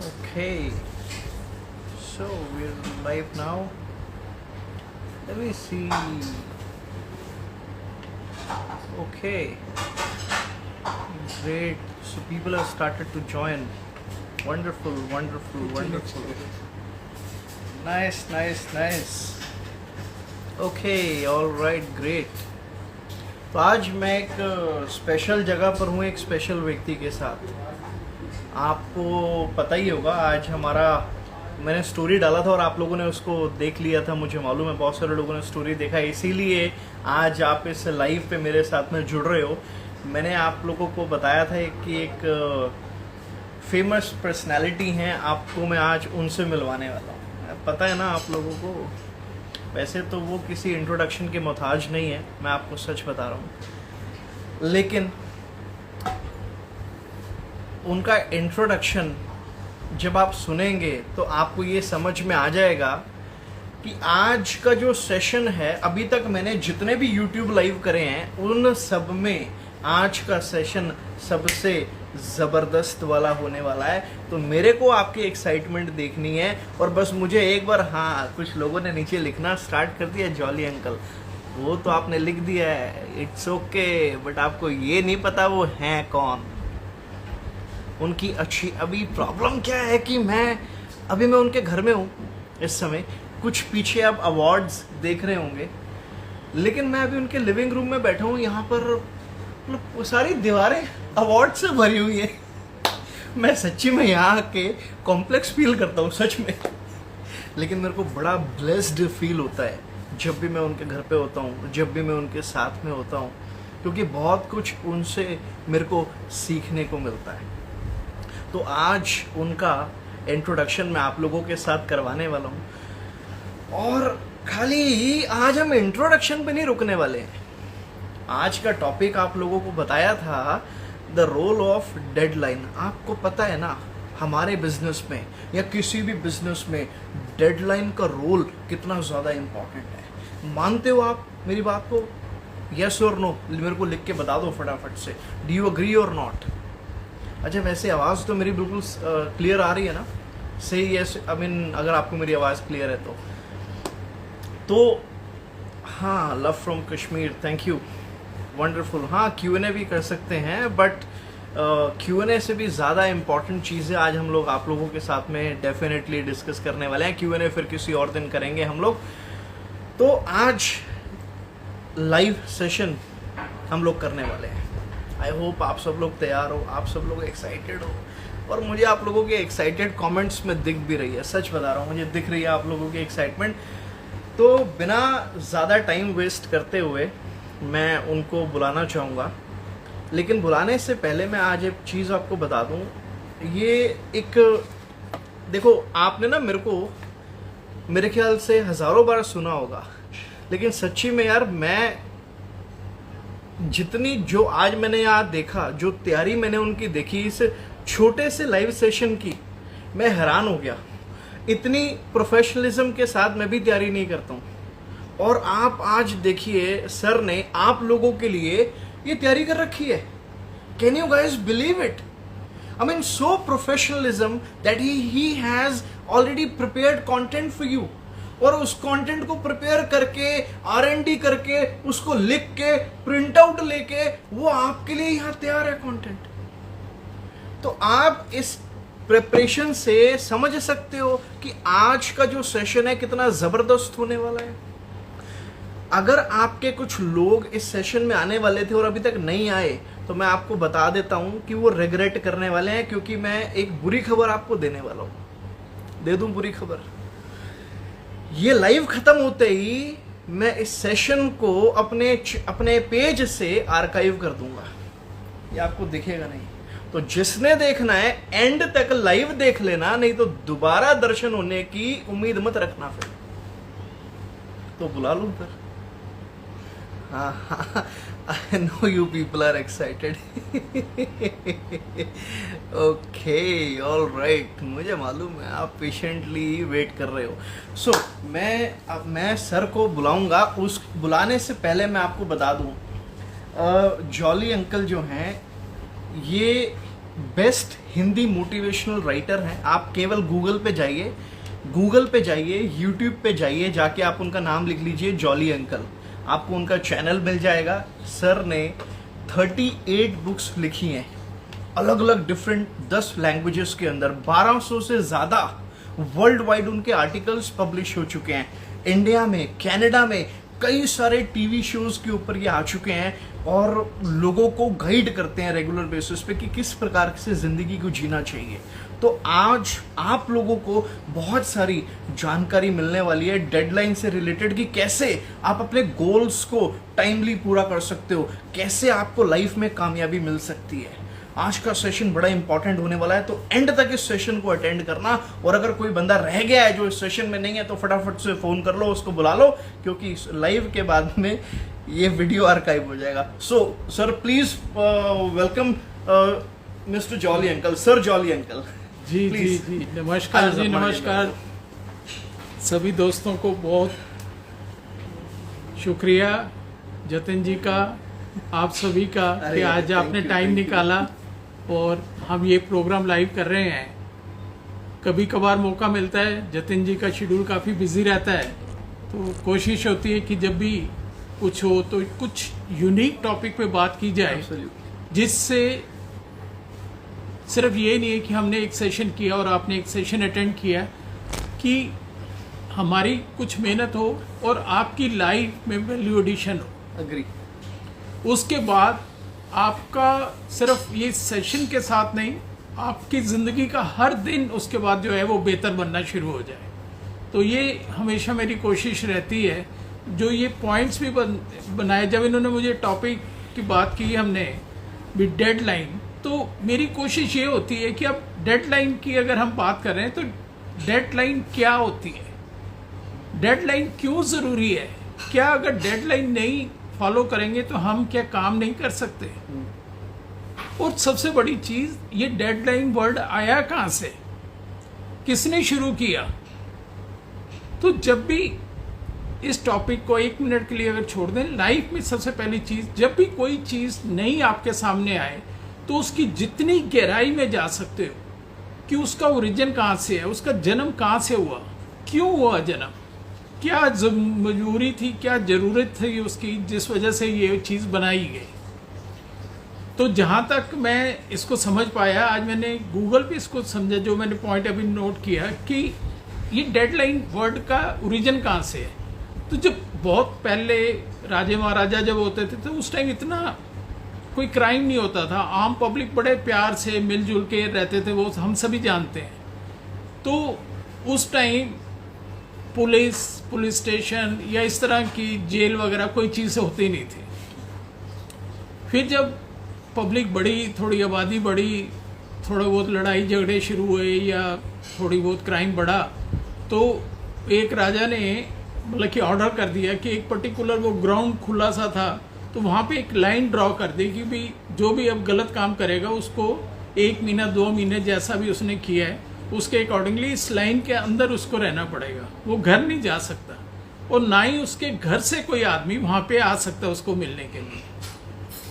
Okay, so we're live now. Let me see. Okay, great. So people have started to join. Wonderful, wonderful, wonderful. Nice, nice, nice. Okay, all right, great. तो आज मैं एक special जगह पर हूँ, एक special व्यक्ति के साथ। आपको पता ही होगा, आज हमारा मैंने स्टोरी डाला था और आप लोगों ने उसको देख लिया था। मुझे मालूम है बहुत सारे लोगों ने स्टोरी देखा, इसीलिए आज आप इस लाइव पे मेरे साथ में जुड़ रहे हो। मैंने आप लोगों को बताया था कि एक फेमस पर्सनालिटी हैं, आपको मैं आज उनसे मिलवाने वाला हूँ। पता है ना आप लोगों को, वैसे तो वो किसी इंट्रोडक्शन के मोहताज नहीं है, मैं आपको सच बता रहा हूँ, लेकिन उनका इंट्रोडक्शन जब आप सुनेंगे तो आपको ये समझ में आ जाएगा कि आज का जो सेशन है, अभी तक मैंने जितने भी YouTube लाइव करे हैं उन सब में आज का सेशन सबसे ज़बरदस्त वाला होने वाला है। तो मेरे को आपकी एक्साइटमेंट देखनी है और बस मुझे एक बार, हाँ कुछ लोगों ने नीचे लिखना स्टार्ट कर दिया, जॉली अंकल वो तो आपने लिख दिया है, इट्स ओके, बट आपको ये नहीं पता वो हैं कौन। उनकी अच्छी अभी प्रॉब्लम क्या है कि मैं उनके घर में हूँ इस समय। कुछ पीछे आप अवार्ड्स देख रहे होंगे, लेकिन मैं अभी उनके लिविंग रूम में बैठा हूँ। यहाँ पर मतलब सारी दीवारें अवार्ड से भरी हुई है। मैं सच्ची में यहाँ आके कॉम्प्लेक्स फील करता हूँ सच में, लेकिन मेरे को बड़ा ब्लेस्ड फील होता है जब भी मैं उनके घर पे होता हूँ, जब भी मैं उनके साथ में होता हूँ, क्योंकि बहुत कुछ उनसे मेरे को सीखने को मिलता है। तो आज उनका इंट्रोडक्शन मैं आप लोगों के साथ करवाने वाला हूँ। और खाली आज हम इंट्रोडक्शन पे नहीं रुकने वाले हैं। आज का टॉपिक आप लोगों को बताया था, द रोल ऑफ डेडलाइन। आपको पता है ना, हमारे बिजनेस में या किसी भी बिजनेस में डेडलाइन का रोल कितना ज़्यादा इम्पोर्टेंट है। मानते हो आप मेरी बात को? यस और नो मेरे को लिख के बता दो फटाफट से। डू यू अग्री और नॉट? अच्छा, वैसे आवाज़ तो मेरी बिल्कुल क्लियर आ रही है ना? सही, यस, आई मीन अगर आपको मेरी आवाज़ क्लियर है तो हाँ, love from Kashmir, thank you, wonderful. हाँ, Q&A भी कर सकते हैं, बट Q&A से भी ज़्यादा इम्पॉर्टेंट चीज़ें आज हम लोग आप लोगों के साथ में डेफिनेटली डिस्कस करने वाले हैं। Q&A फिर किसी और दिन करेंगे हम लोग। तो आज लाइव सेशन हम लोग करने वाले हैं। आई होप आप सब लोग तैयार हो, आप सब लोग एक्साइटेड हो, और मुझे आप लोगों के एक्साइटेड कमेंट्स में दिख भी रही है। सच बता रहा हूँ, मुझे दिख रही है आप लोगों की एक्साइटमेंट। तो बिना ज़्यादा टाइम वेस्ट करते हुए मैं उनको बुलाना चाहूँगा, लेकिन बुलाने से पहले मैं आज एक चीज़ आपको बता दूँ। ये एक, देखो आपने ना मेरे ख्याल से हज़ारों बार सुना होगा, लेकिन सच्ची में यार मैं जितनी जो आज मैंने यहाँ देखा, जो तैयारी मैंने उनकी देखी इस छोटे से लाइव सेशन की, मैं हैरान हो गया। इतनी प्रोफेशनलिज्म के साथ मैं भी तैयारी नहीं करता हूँ, और आप आज देखिए सर ने आप लोगों के लिए ये तैयारी कर रखी है। Can you guys believe it? I mean so professionalism that he has already prepared content for you, और उस कंटेंट को प्रिपेयर करके R&D करके उसको लिख के प्रिंट आउट लेके वो आपके लिए यहाँ तैयार है कंटेंट। तो आप इस प्रिपरेशन से समझ सकते हो कि आज का जो सेशन है कितना जबरदस्त होने वाला है। अगर आपके कुछ लोग इस सेशन में आने वाले थे और अभी तक नहीं आए, तो मैं आपको बता देता हूं कि वो रिग्रेट करने वाले हैं, क्योंकि मैं एक बुरी खबर आपको देने वाला हूं। दे दूं बुरी खबर? ये लाइव खत्म होते ही मैं इस सेशन को अपने पेज से आर्काइव कर दूंगा, ये आपको दिखेगा नहीं। तो जिसने देखना है एंड तक लाइव देख लेना, नहीं तो दोबारा दर्शन होने की उम्मीद मत रखना फिर। तो बुला लूं फिर? हाँ, I know you people are excited. Okay, all right. मुझे मालूम है आप पेशेंटली वेट कर रहे हो। So, मैं सर को बुलाऊंगा। उस बुलाने से पहले मैं आपको बता दूं, जॉली अंकल जो हैं, ये बेस्ट हिंदी मोटिवेशनल राइटर हैं। आप केवल गूगल पे जाइए, यूट्यूब पे जाइए, जाके आप उनका नाम लिख लीजिए जॉली अंकल, आपको उनका चैनल मिल जाएगा। सर ने 38 बुक्स लिखी हैं अलग अलग डिफरेंट 10 लैंग्वेजेस के अंदर। 1200 से ज़्यादा वर्ल्ड वाइड उनके आर्टिकल्स पब्लिश हो चुके हैं। इंडिया में, कनाडा में कई सारे टीवी शोज के ऊपर ये आ चुके हैं और लोगों को गाइड करते हैं रेगुलर बेसिस पे कि किस प्रकार से जिंदगी को जीना चाहिए। तो आज आप लोगों को बहुत सारी जानकारी मिलने वाली है डेडलाइन से रिलेटेड कि कैसे आप अपने गोल्स को टाइमली पूरा कर सकते हो, कैसे आपको लाइफ में कामयाबी मिल सकती है। आज का सेशन बड़ा इंपॉर्टेंट होने वाला है, तो एंड तक इस सेशन को अटेंड करना। और अगर कोई बंदा रह गया है जो इस सेशन में नहीं है तो फटाफट से फोन कर लो, उसको बुला लो, क्योंकि लाइव के बाद में ये वीडियो आर्काइव हो जाएगा। So sir please welcome mister Jolly uncle, sir Jolly uncle. जी जी जी, नमस्कार जी, नमस्कार सभी दोस्तों को। बहुत शुक्रिया जतिन जी का, आप सभी का कि आज आपने टाइम निकाला और हम ये प्रोग्राम लाइव कर रहे हैं। कभी कभार मौका मिलता है, जतिन जी का शेड्यूल काफ़ी बिजी रहता है, तो कोशिश होती है कि जब भी कुछ हो तो कुछ यूनिक टॉपिक पे बात की जाए, जिससे सिर्फ ये नहीं है कि हमने एक सेशन किया और आपने एक सेशन अटेंड किया, कि हमारी कुछ मेहनत हो और आपकी लाइफ में वैल्यू एडिशन हो। अग्री। उसके बाद आपका सिर्फ ये सेशन के साथ नहीं, आपकी ज़िंदगी का हर दिन उसके बाद जो है वो बेहतर बनना शुरू हो जाए। तो ये हमेशा मेरी कोशिश रहती है। जो ये पॉइंट्स भी बनाए, जब इन्होंने मुझे टॉपिक की बात की हमने भी डेडलाइन, तो मेरी कोशिश ये होती है कि अब डेडलाइन की अगर हम बात कर रहे हैं तो डेडलाइन क्या होती है, डेडलाइन क्यों ज़रूरी है, क्या अगर डेडलाइन नहीं फॉलो करेंगे तो हम क्या काम नहीं कर सकते। और सबसे बड़ी चीज, ये डेडलाइन वर्ड आया कहां से, किसने शुरू किया। तो जब भी इस टॉपिक को 1 मिनट के लिए अगर छोड़ दें, लाइफ में सबसे पहली चीज, जब भी कोई चीज नई आपके सामने आए तो उसकी जितनी गहराई में जा सकते हो कि उसका ओरिजिन कहां से है, उसका जन्म कहां से हुआ, क्यों हुआ जन्म, क्या मजबूरी थी, क्या ज़रूरत थी उसकी जिस वजह से ये चीज़ बनाई गई। तो जहाँ तक मैं इसको समझ पाया, आज मैंने गूगल पे इसको समझा, जो मैंने पॉइंट अभी नोट किया कि ये डेडलाइन वर्ड का ओरिजिन कहाँ से है। तो जब बहुत पहले राजे महाराजा जब होते थे तो उस टाइम इतना कोई क्राइम नहीं होता था, आम पब्लिक बड़े प्यार से मिलजुल के रहते थे, वो हम सभी जानते हैं। तो उस टाइम पुलिस स्टेशन या इस तरह की जेल वगैरह कोई चीज़ होती नहीं थी। फिर जब पब्लिक बढ़ी, थोड़ी आबादी बढ़ी, थोड़ा बहुत लड़ाई झगड़े शुरू हुए या थोड़ी बहुत क्राइम बढ़ा, तो एक राजा ने मतलब कि ऑर्डर कर दिया कि एक पर्टिकुलर वो ग्राउंड खुला सा था, तो वहाँ पे एक लाइन ड्रॉ कर दी कि भी जो भी अब गलत काम करेगा उसको 1 महीना 2 महीने जैसा भी उसने किया है उसके अकॉर्डिंगली इस लाइन के अंदर उसको रहना पड़ेगा, वो घर नहीं जा सकता और ना ही उसके घर से कोई आदमी वहाँ पे आ सकता उसको मिलने के लिए।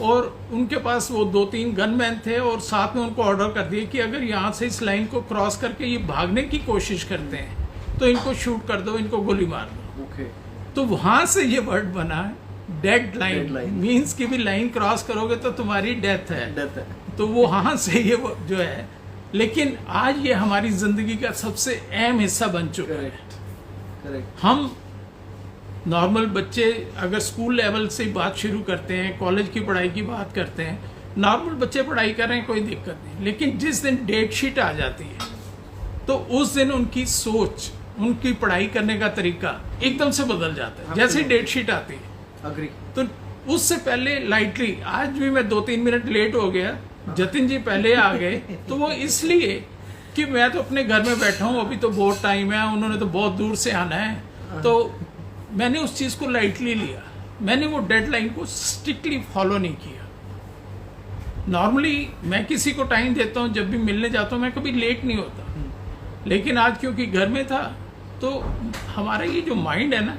और उनके पास वो 2-3 गनमैन थे और साथ में उनको ऑर्डर कर दिया कि अगर यहाँ से इस लाइन को क्रॉस करके ये भागने की कोशिश करते हैं तो इनको शूट कर दो, इनको गोली मार दो। Okay. तो वहाँ से ये वर्ड बना है डेड लाइन, मीन्स कि भी लाइन क्रॉस करोगे तो तुम्हारी डेथ है। तो वो वहाँ से ये जो है, लेकिन आज ये हमारी जिंदगी का सबसे अहम हिस्सा बन चुका है। Correct. हम नॉर्मल बच्चे अगर स्कूल लेवल से बात शुरू करते हैं, कॉलेज की पढ़ाई की बात करते हैं, नॉर्मल बच्चे पढ़ाई कर रहे हैं, कोई दिक्कत नहीं, लेकिन जिस दिन डेट शीट आ जाती है तो उस दिन उनकी सोच, उनकी पढ़ाई करने का तरीका एकदम से बदल जाता है जैसे डेट शीट आती है। Agree. तो उससे पहले लाइटली, आज भी मैं 2-3 मिनट लेट हो गया, जतिन जी पहले आ गए, तो वो इसलिए कि मैं तो अपने घर में बैठा हूँ, अभी तो बहुत टाइम है, उन्होंने तो बहुत दूर से आना है, तो मैंने उस चीज़ को लाइटली लिया। मैंने वो डेडलाइन को स्ट्रिक्टली फॉलो नहीं किया। नॉर्मली मैं किसी को टाइम देता हूँ, जब भी मिलने जाता हूँ मैं कभी लेट नहीं होता, लेकिन आज क्योंकि घर में था तो हमारा ये जो माइंड है ना,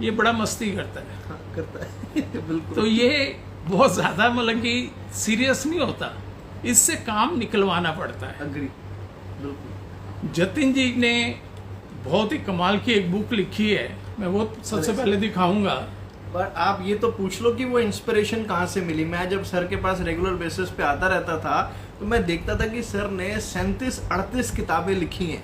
ये बड़ा मस्ती करता है। करता है। बिल्कुल। तो ये बहुत ज़्यादा मतलब कि सीरियस नहीं होता, इससे काम निकलवाना पड़ता है। अग्री, बिल्कुल। जतिन जी ने बहुत ही कमाल की एक बुक लिखी है, मैं वो सबसे पहले दिखाऊंगा। पर आप ये तो पूछ लो कि वो इंस्पिरेशन कहाँ से मिली। मैं जब सर के पास रेगुलर बेसिस पे आता रहता था तो मैं देखता था कि सर ने 37-38 किताबें लिखी हैं।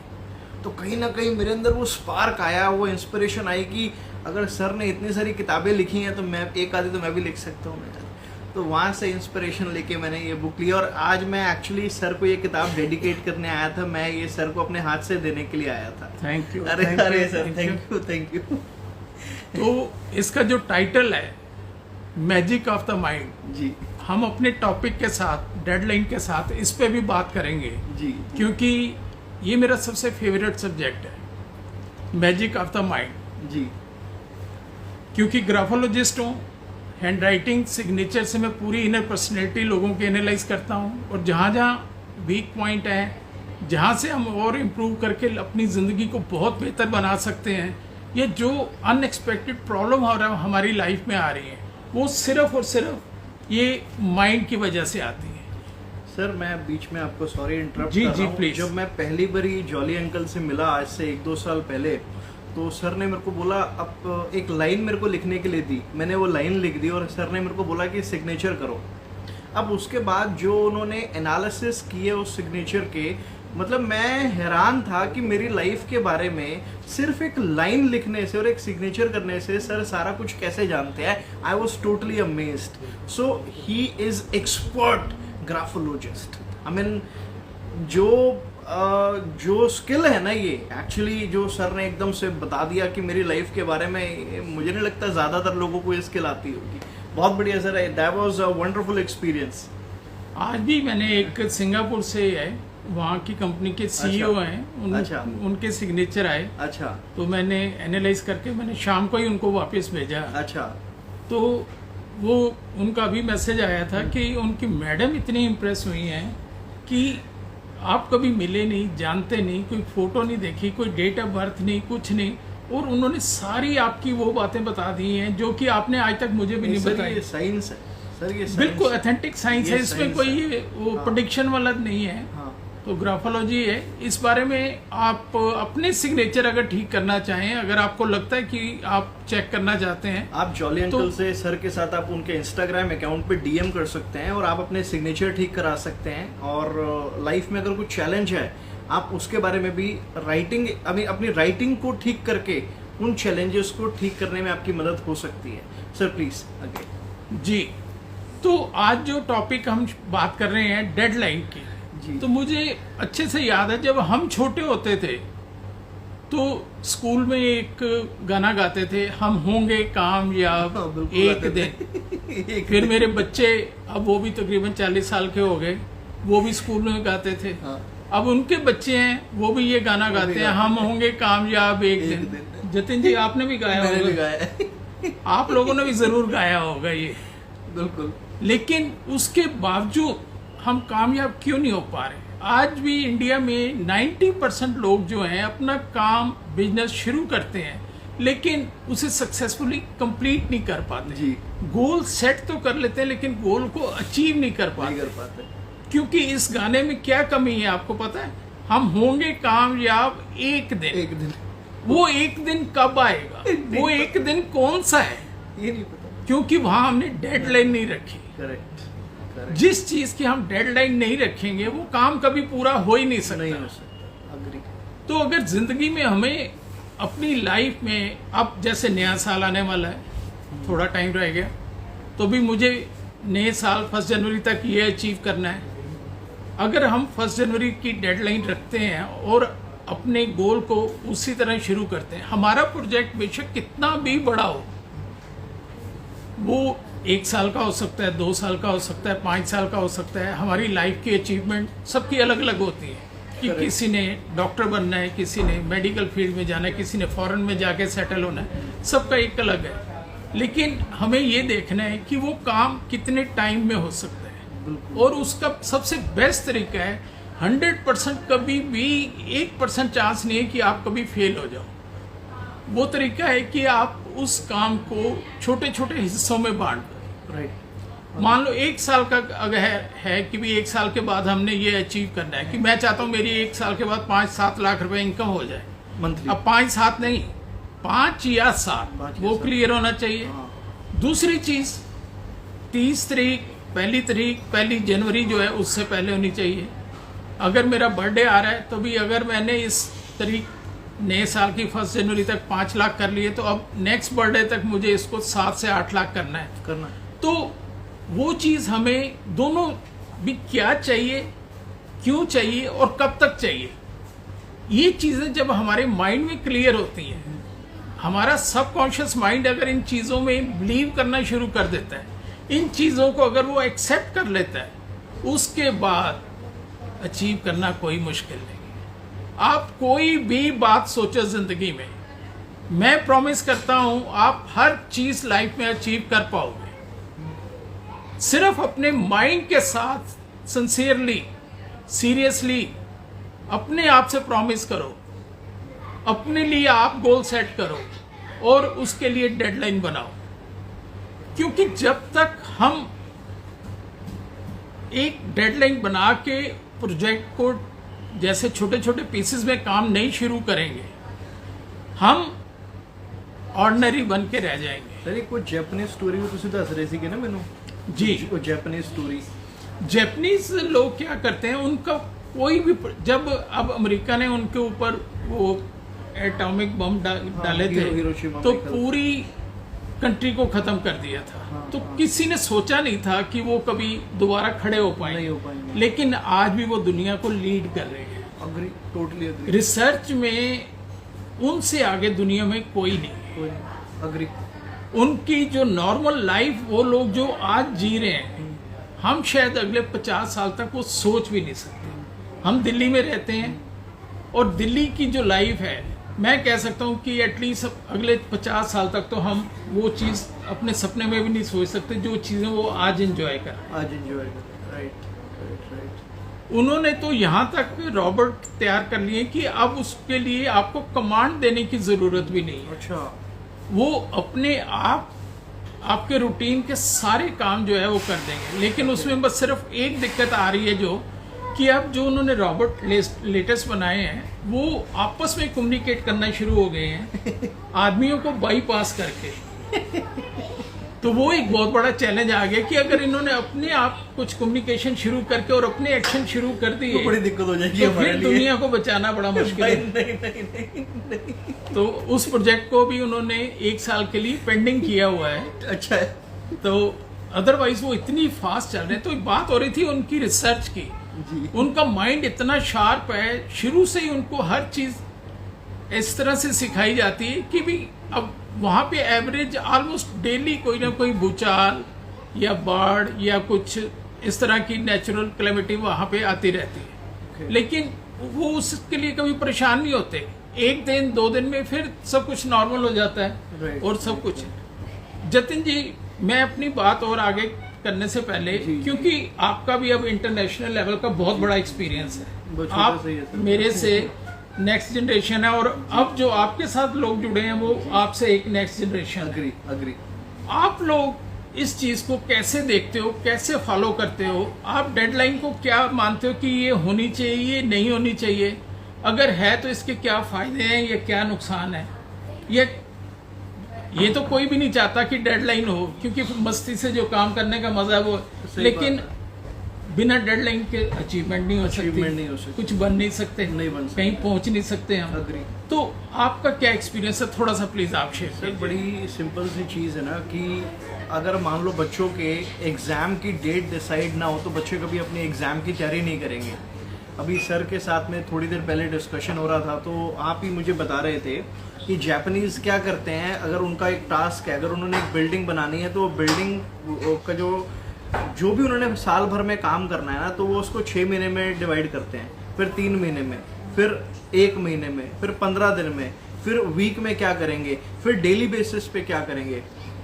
तो कहीं ना कहीं मेरे अंदर वो स्पार्क आया, वो इंस्पिरेशन आई कि अगर सर ने इतनी सारी किताबें लिखी हैं तो मैं एक आधी तो मैं भी लिख सकता हूँ। तो वहाँ से इंस्पिरेशन लेके मैंने ये बुक ली और आज मैं एक्चुअली सर को ये किताब डेडिकेट करने आया था। मैं ये सर को अपने हाथ से देने के लिए आया था। Thank you. अरे अरे सर, थैंक यू। तो इसका जो टाइटल है मैजिक ऑफ द माइंड जी हम अपने टॉपिक के साथ, डेडलाइन के साथ इस पे भी बात करेंगे, जी क्योंकि ये मेरा सबसे फेवरेट सब्जेक्ट है, मैजिक ऑफ द माइंड। जी क्योंकि ग्राफोलॉजिस्ट हूँ, हैंड राइटिंग सिग्नेचर से मैं पूरी इनर पर्सनैलिटी लोगों की एनालाइज करता हूँ और जहाँ जहाँ वीक पॉइंट है, जहाँ से हम और इम्प्रूव करके अपनी ज़िंदगी को बहुत बेहतर बना सकते हैं, ये जो अनएक्सपेक्टेड प्रॉब्लम हमारी लाइफ में आ रही है वो सिर्फ और सिर्फ ये माइंड की वजह से आती है। सर, मैं बीच में आपको सॉरी इंटरप्ट जी, कर रहा जी, हूँ। प्लीज। जब मैं पहली बारी जॉली अंकल से मिला आज से 1-2 साल पहले, तो सर ने मेरे को बोला, अब एक लाइन मेरे को लिखने के लिए दी। मैंने वो लाइन लिख दी और सर ने मेरे को बोला कि सिग्नेचर करो। अब उसके बाद जो उन्होंने एनालिसिस किए उस सिग्नेचर के, मतलब मैं हैरान था कि मेरी लाइफ के बारे में सिर्फ एक लाइन लिखने से और एक सिग्नेचर करने से सर सारा कुछ कैसे जानते हैं। I was totally amazed. So he is expert graphologist. I mean जो स्किल है ना, ये एक्चुअली जो सर ने एकदम से बता दिया कि मेरी लाइफ के बारे में, मुझे नहीं लगता ज़्यादातर लोगों को ये स्किल आती होगी। बहुत बढ़िया sir, that was a wonderful experience. आज भी मैंने एक सिंगापुर से है, वहाँ की कंपनी के सीईओ हैं, अच्छा। उनके सिग्नेचर आए। अच्छा तो मैंने एनालाइज करके मैंने शाम को ही उनको वापस भेजा। अच्छा। तो वो उनका भी मैसेज आया था कि उनकी मैडम इतनी इम्प्रेस हुई हैं कि आप कभी मिले नहीं, जानते नहीं, कोई फोटो नहीं देखी, कोई डेट ऑफ बर्थ नहीं, कुछ नहीं, और उन्होंने सारी आपकी वो बातें बता दी हैं जो कि आपने आज तक मुझे भी नहीं बताई। ये साइंस है सर, ये बिल्कुल ऑथेंटिक साइंस है, इसमें science कोई है। ये वो हाँ। प्रेडिक्शन वाला नहीं है। हाँ। तो ग्राफोलॉजी है। इस बारे में आप अपने सिग्नेचर अगर ठीक करना चाहें, अगर आपको लगता है कि आप चेक करना चाहते हैं, आप जॉली तो- अंकल से सर के साथ आप उनके इंस्टाग्राम अकाउंट पे डीएम कर सकते हैं और आप अपने सिग्नेचर ठीक करा सकते हैं। और लाइफ में अगर कुछ चैलेंज है, आप उसके बारे में भी राइटिंग, अपनी राइटिंग को ठीक करके उन चैलेंजेस को ठीक करने में आपकी मदद हो सकती है। Sir please again. जी। तो आज जो टॉपिक हम बात कर रहे हैं डेडलाइन की, जी। तो मुझे अच्छे से याद है जब हम छोटे होते थे तो स्कूल में एक गाना गाते थे, हम होंगे कामयाब हाँ, बिल्कुल एक गाते दिन। फिर मेरे बच्चे, अब वो भी तकरीबन 40 साल के हो गए, वो भी स्कूल में गाते थे। हाँ। अब उनके बच्चे हैं, वो भी ये गाना वो भी गाते हैं, गाते हम होंगे कामयाब एक एक दिन। दिन। जतिन जी, आपने भी गाया मैंने भी होगा, गाया है। आप लोगों ने भी जरूर गाया होगा ये। बिल्कुल। लेकिन उसके बावजूद हम कामयाब क्यों नहीं हो पा रहे? आज भी इंडिया में 90% लोग जो हैं अपना काम, बिजनेस शुरू करते हैं लेकिन उसे सक्सेसफुली कंप्लीट नहीं कर पाते। जी। गोल सेट तो कर लेते हैं लेकिन गोल को अचीव नहीं कर नहीं पाते। कर पाते। क्योंकि इस गाने में क्या कमी है आपको पता है? हम होंगे कामयाब एक दिन। एक दिन। वो एक दिन कब आएगा? वो एक दिन कौन सा है? ये नहीं पता। क्योंकि वहां हमने डेडलाइन नहीं रखी। करेक्ट। जिस चीज की हम डेडलाइन नहीं रखेंगे वो काम कभी पूरा हो ही नहीं नहीं हो सकता। सकता। अग्री। तो अगर जिंदगी में हमें अपनी लाइफ में, अब जैसे नया साल आने वाला है, थोड़ा टाइम रह गया, तो भी मुझे नए साल 1 जनवरी तक ये अचीव करना है। अगर हम 1 जनवरी की डेडलाइन रखते हैं और अपने गोल को उसी तरह शुरू करते हैं, हमारा प्रोजेक्ट बेशक कितना भी बड़ा हो, वो 1 साल का हो सकता है, 2 साल का हो सकता है, 5 साल का हो सकता है। हमारी लाइफ की अचीवमेंट सबकी अलग अलग होती है कि Correct. किसी ने डॉक्टर बनना है, किसी ने मेडिकल फील्ड में जाना है, किसी ने फॉरेन में जाके सेटल होना है, सबका एक अलग है। लेकिन हमें ये देखना है कि वो काम कितने टाइम में हो सकता है, और उसका सबसे बेस्ट तरीका है 100% कभी भी 1% चांस नहीं है कि आप कभी फेल हो जाओ। वो तरीका है कि आप उस काम को छोटे छोटे हिस्सों में बांट दो। राइट। मान लो 1 साल का अगर है कि भी 1 साल के बाद हमने ये अचीव करना है कि मैं चाहता हूँ मेरी 1 साल के बाद 5-7 लाख रुपए इनकम हो जाए। मंथली। अब 5-7 नहीं, 5 या 7 वो क्लियर होना चाहिए। दूसरी चीज 30 तारीख, 1 जनवरी जो है उससे पहले होनी चाहिए। अगर मेरा बर्थडे आ रहा है तो भी अगर मैंने इस तारीख नए साल की 1 जनवरी तक 5 लाख कर लिए तो अब नेक्स्ट बर्थडे तक मुझे इसको 7 से 8 लाख करना है। तो वो चीज हमें दोनों भी क्या चाहिए, क्यों चाहिए और कब तक चाहिए, ये चीजें जब हमारे माइंड में क्लियर होती हैं, हमारा सबकॉन्शियस माइंड अगर इन चीजों में बिलीव करना शुरू कर देता है, इन चीजों को अगर वो एक्सेप्ट कर लेता है, उसके बाद अचीव करना कोई मुश्किल नहीं है। आप कोई भी बात सोचो जिंदगी में, मैं प्रॉमिस करता हूं आप हर चीज लाइफ में अचीव कर पाओगे। सिर्फ अपने माइंड के साथ सिंसियरली, सीरियसली अपने आप से प्रॉमिस करो, अपने लिए आप गोल सेट करो और उसके लिए डेडलाइन बनाओ। क्योंकि जब तक हम एक डेडलाइन बना के प्रोजेक्ट को जैसे छोटे छोटे पीसेस में काम नहीं शुरू करेंगे, हम ऑर्डिनरी बन के रह जाएंगे। सर एक कोई जापानीज स्टोरी को ਤੁਸੀਂ ਦੱਸ ਰਹੇ ਸੀਗੇ ना ਮੈਨੂੰ जी, वो जापानीज स्टोरी। जापानीज लोग क्या करते हैं, उनका कोई भी जब अब अमेरिका ने उनके ऊपर वो एटॉमिक बम डाले थे हिरोशिमा तो में पूरी कंट्री को खत्म कर दिया था। तो किसी ने सोचा नहीं था कि वो कभी दोबारा खड़े हो पाएंगे, लेकिन आज भी वो दुनिया को लीड कर रहे हैं। Agree, totally agree. रिसर्च में उनसे आगे दुनिया में कोई नहीं है। अग्री। उनकी जो नॉर्मल लाइफ वो लोग जो आज जी रहे हैं, हम शायद अगले 50 साल तक वो सोच भी नहीं सकते। हम दिल्ली में रहते हैं और दिल्ली की जो लाइफ है, मैं कह सकता हूँ कि एटलीस्ट अगले 50 साल तक तो हम वो चीज़ अपने सपने में भी नहीं सोच सकते जो चीज़ें वो आज एंजॉय कर। राइट। उन्होंने तो यहाँ तक रॉबोट तैयार कर लिए कि अब उसके लिए आपको कमांड देने की जरूरत भी नहीं है। अच्छा। वो अपने आप आपके रूटीन के सारे काम जो है वो कर देंगे। लेकिन उसमें बस सिर्फ एक दिक्कत आ रही है जो कि अब जो उन्होंने रॉबोट लेटेस्ट बनाए हैं वो आपस में कम्युनिकेट करना शुरू हो गए हैं आदमियों को बाईपास करके। तो वो एक बहुत बड़ा चैलेंज आ गया कि अगर इन्होंने अपने आप कुछ कम्युनिकेशन शुरू करके और अपने एक्शन शुरू कर दिए तो बड़ी दिक्कत हो जाएगी तो हमारे फिर लिए। दुनिया को बचाना बड़ा मुश्किल है। नहीं। तो उस प्रोजेक्ट को भी उन्होंने 1 साल के लिए पेंडिंग किया हुआ है। अच्छा है। तो अदरवाइज वो इतनी फास्ट चल रहे। तो एक बात हो रही थी उनकी रिसर्च की, उनका माइंड इतना शार्प है, शुरू से ही उनको हर चीज इस तरह से सिखाई जाती है कि भी अब वहां पे एवरेज ऑलमोस्ट डेली कोई ना कोई भूचाल या बाढ़ या कुछ इस तरह की नेचुरल क्लेमिटी वहां पे आती रहती है। लेकिन वो उसके लिए कभी परेशान नहीं होते। 1 दिन 2 दिन में फिर सब कुछ नॉर्मल हो जाता है और सब कुछ। जतिन जी, मैं अपनी बात और आगे करने से पहले, क्योंकि आपका भी अब इंटरनेशनल लेवल का बहुत बड़ा एक्सपीरियंस है, आप मेरे से नेक्स्ट जनरेशन है और अब जो आपके साथ लोग जुड़े हैं वो आपसे एक नेक्स्ट जनरेशन। अग्री। आप लोग इस चीज को कैसे देखते हो, कैसे फॉलो करते हो? आप डेडलाइन को क्या मानते हो कि ये होनी चाहिए, ये नहीं होनी चाहिए? अगर है तो इसके क्या फायदे हैं या क्या नुकसान है? ये तो कोई भी नहीं चाहता कि डेडलाइन हो, क्योंकि मस्ती से जो काम करने का मजा है वो, लेकिन बिना डेडलाइन के अचीवमेंट नहीं हो सकती, कुछ बन नहीं सकते, कहीं पहुंच नहीं सकते हम। तो आपका क्या एक्सपीरियंस है, थोड़ा सा प्लीज आप शेयर करिए। बड़ी सिंपल सी चीज़ है ना कि अगर मान लो बच्चों के एग्ज़ाम की डेट डिसाइड ना हो तो बच्चे कभी अपने एग्ज़ाम की तैयारी नहीं करेंगे। अभी सर के साथ में थोड़ी देर पहले डिस्कशन हो रहा था तो आप ही मुझे बता रहे थे कि जापानीज़ क्या करते हैं, अगर उनका एक टास्क है, अगर उन्होंने एक बिल्डिंग बनानी है तो वो बिल्डिंग का जो भी उन्होंने साल भर में काम करना है ना, तो वो उसको 6 महीने में डिवाइड करते हैं, फिर 3 महीने में, फिर 1 महीने में, फिर 15 दिन में, फिर वीक में क्या करेंगे, फिर डेली बेसिस पे क्या करेंगे।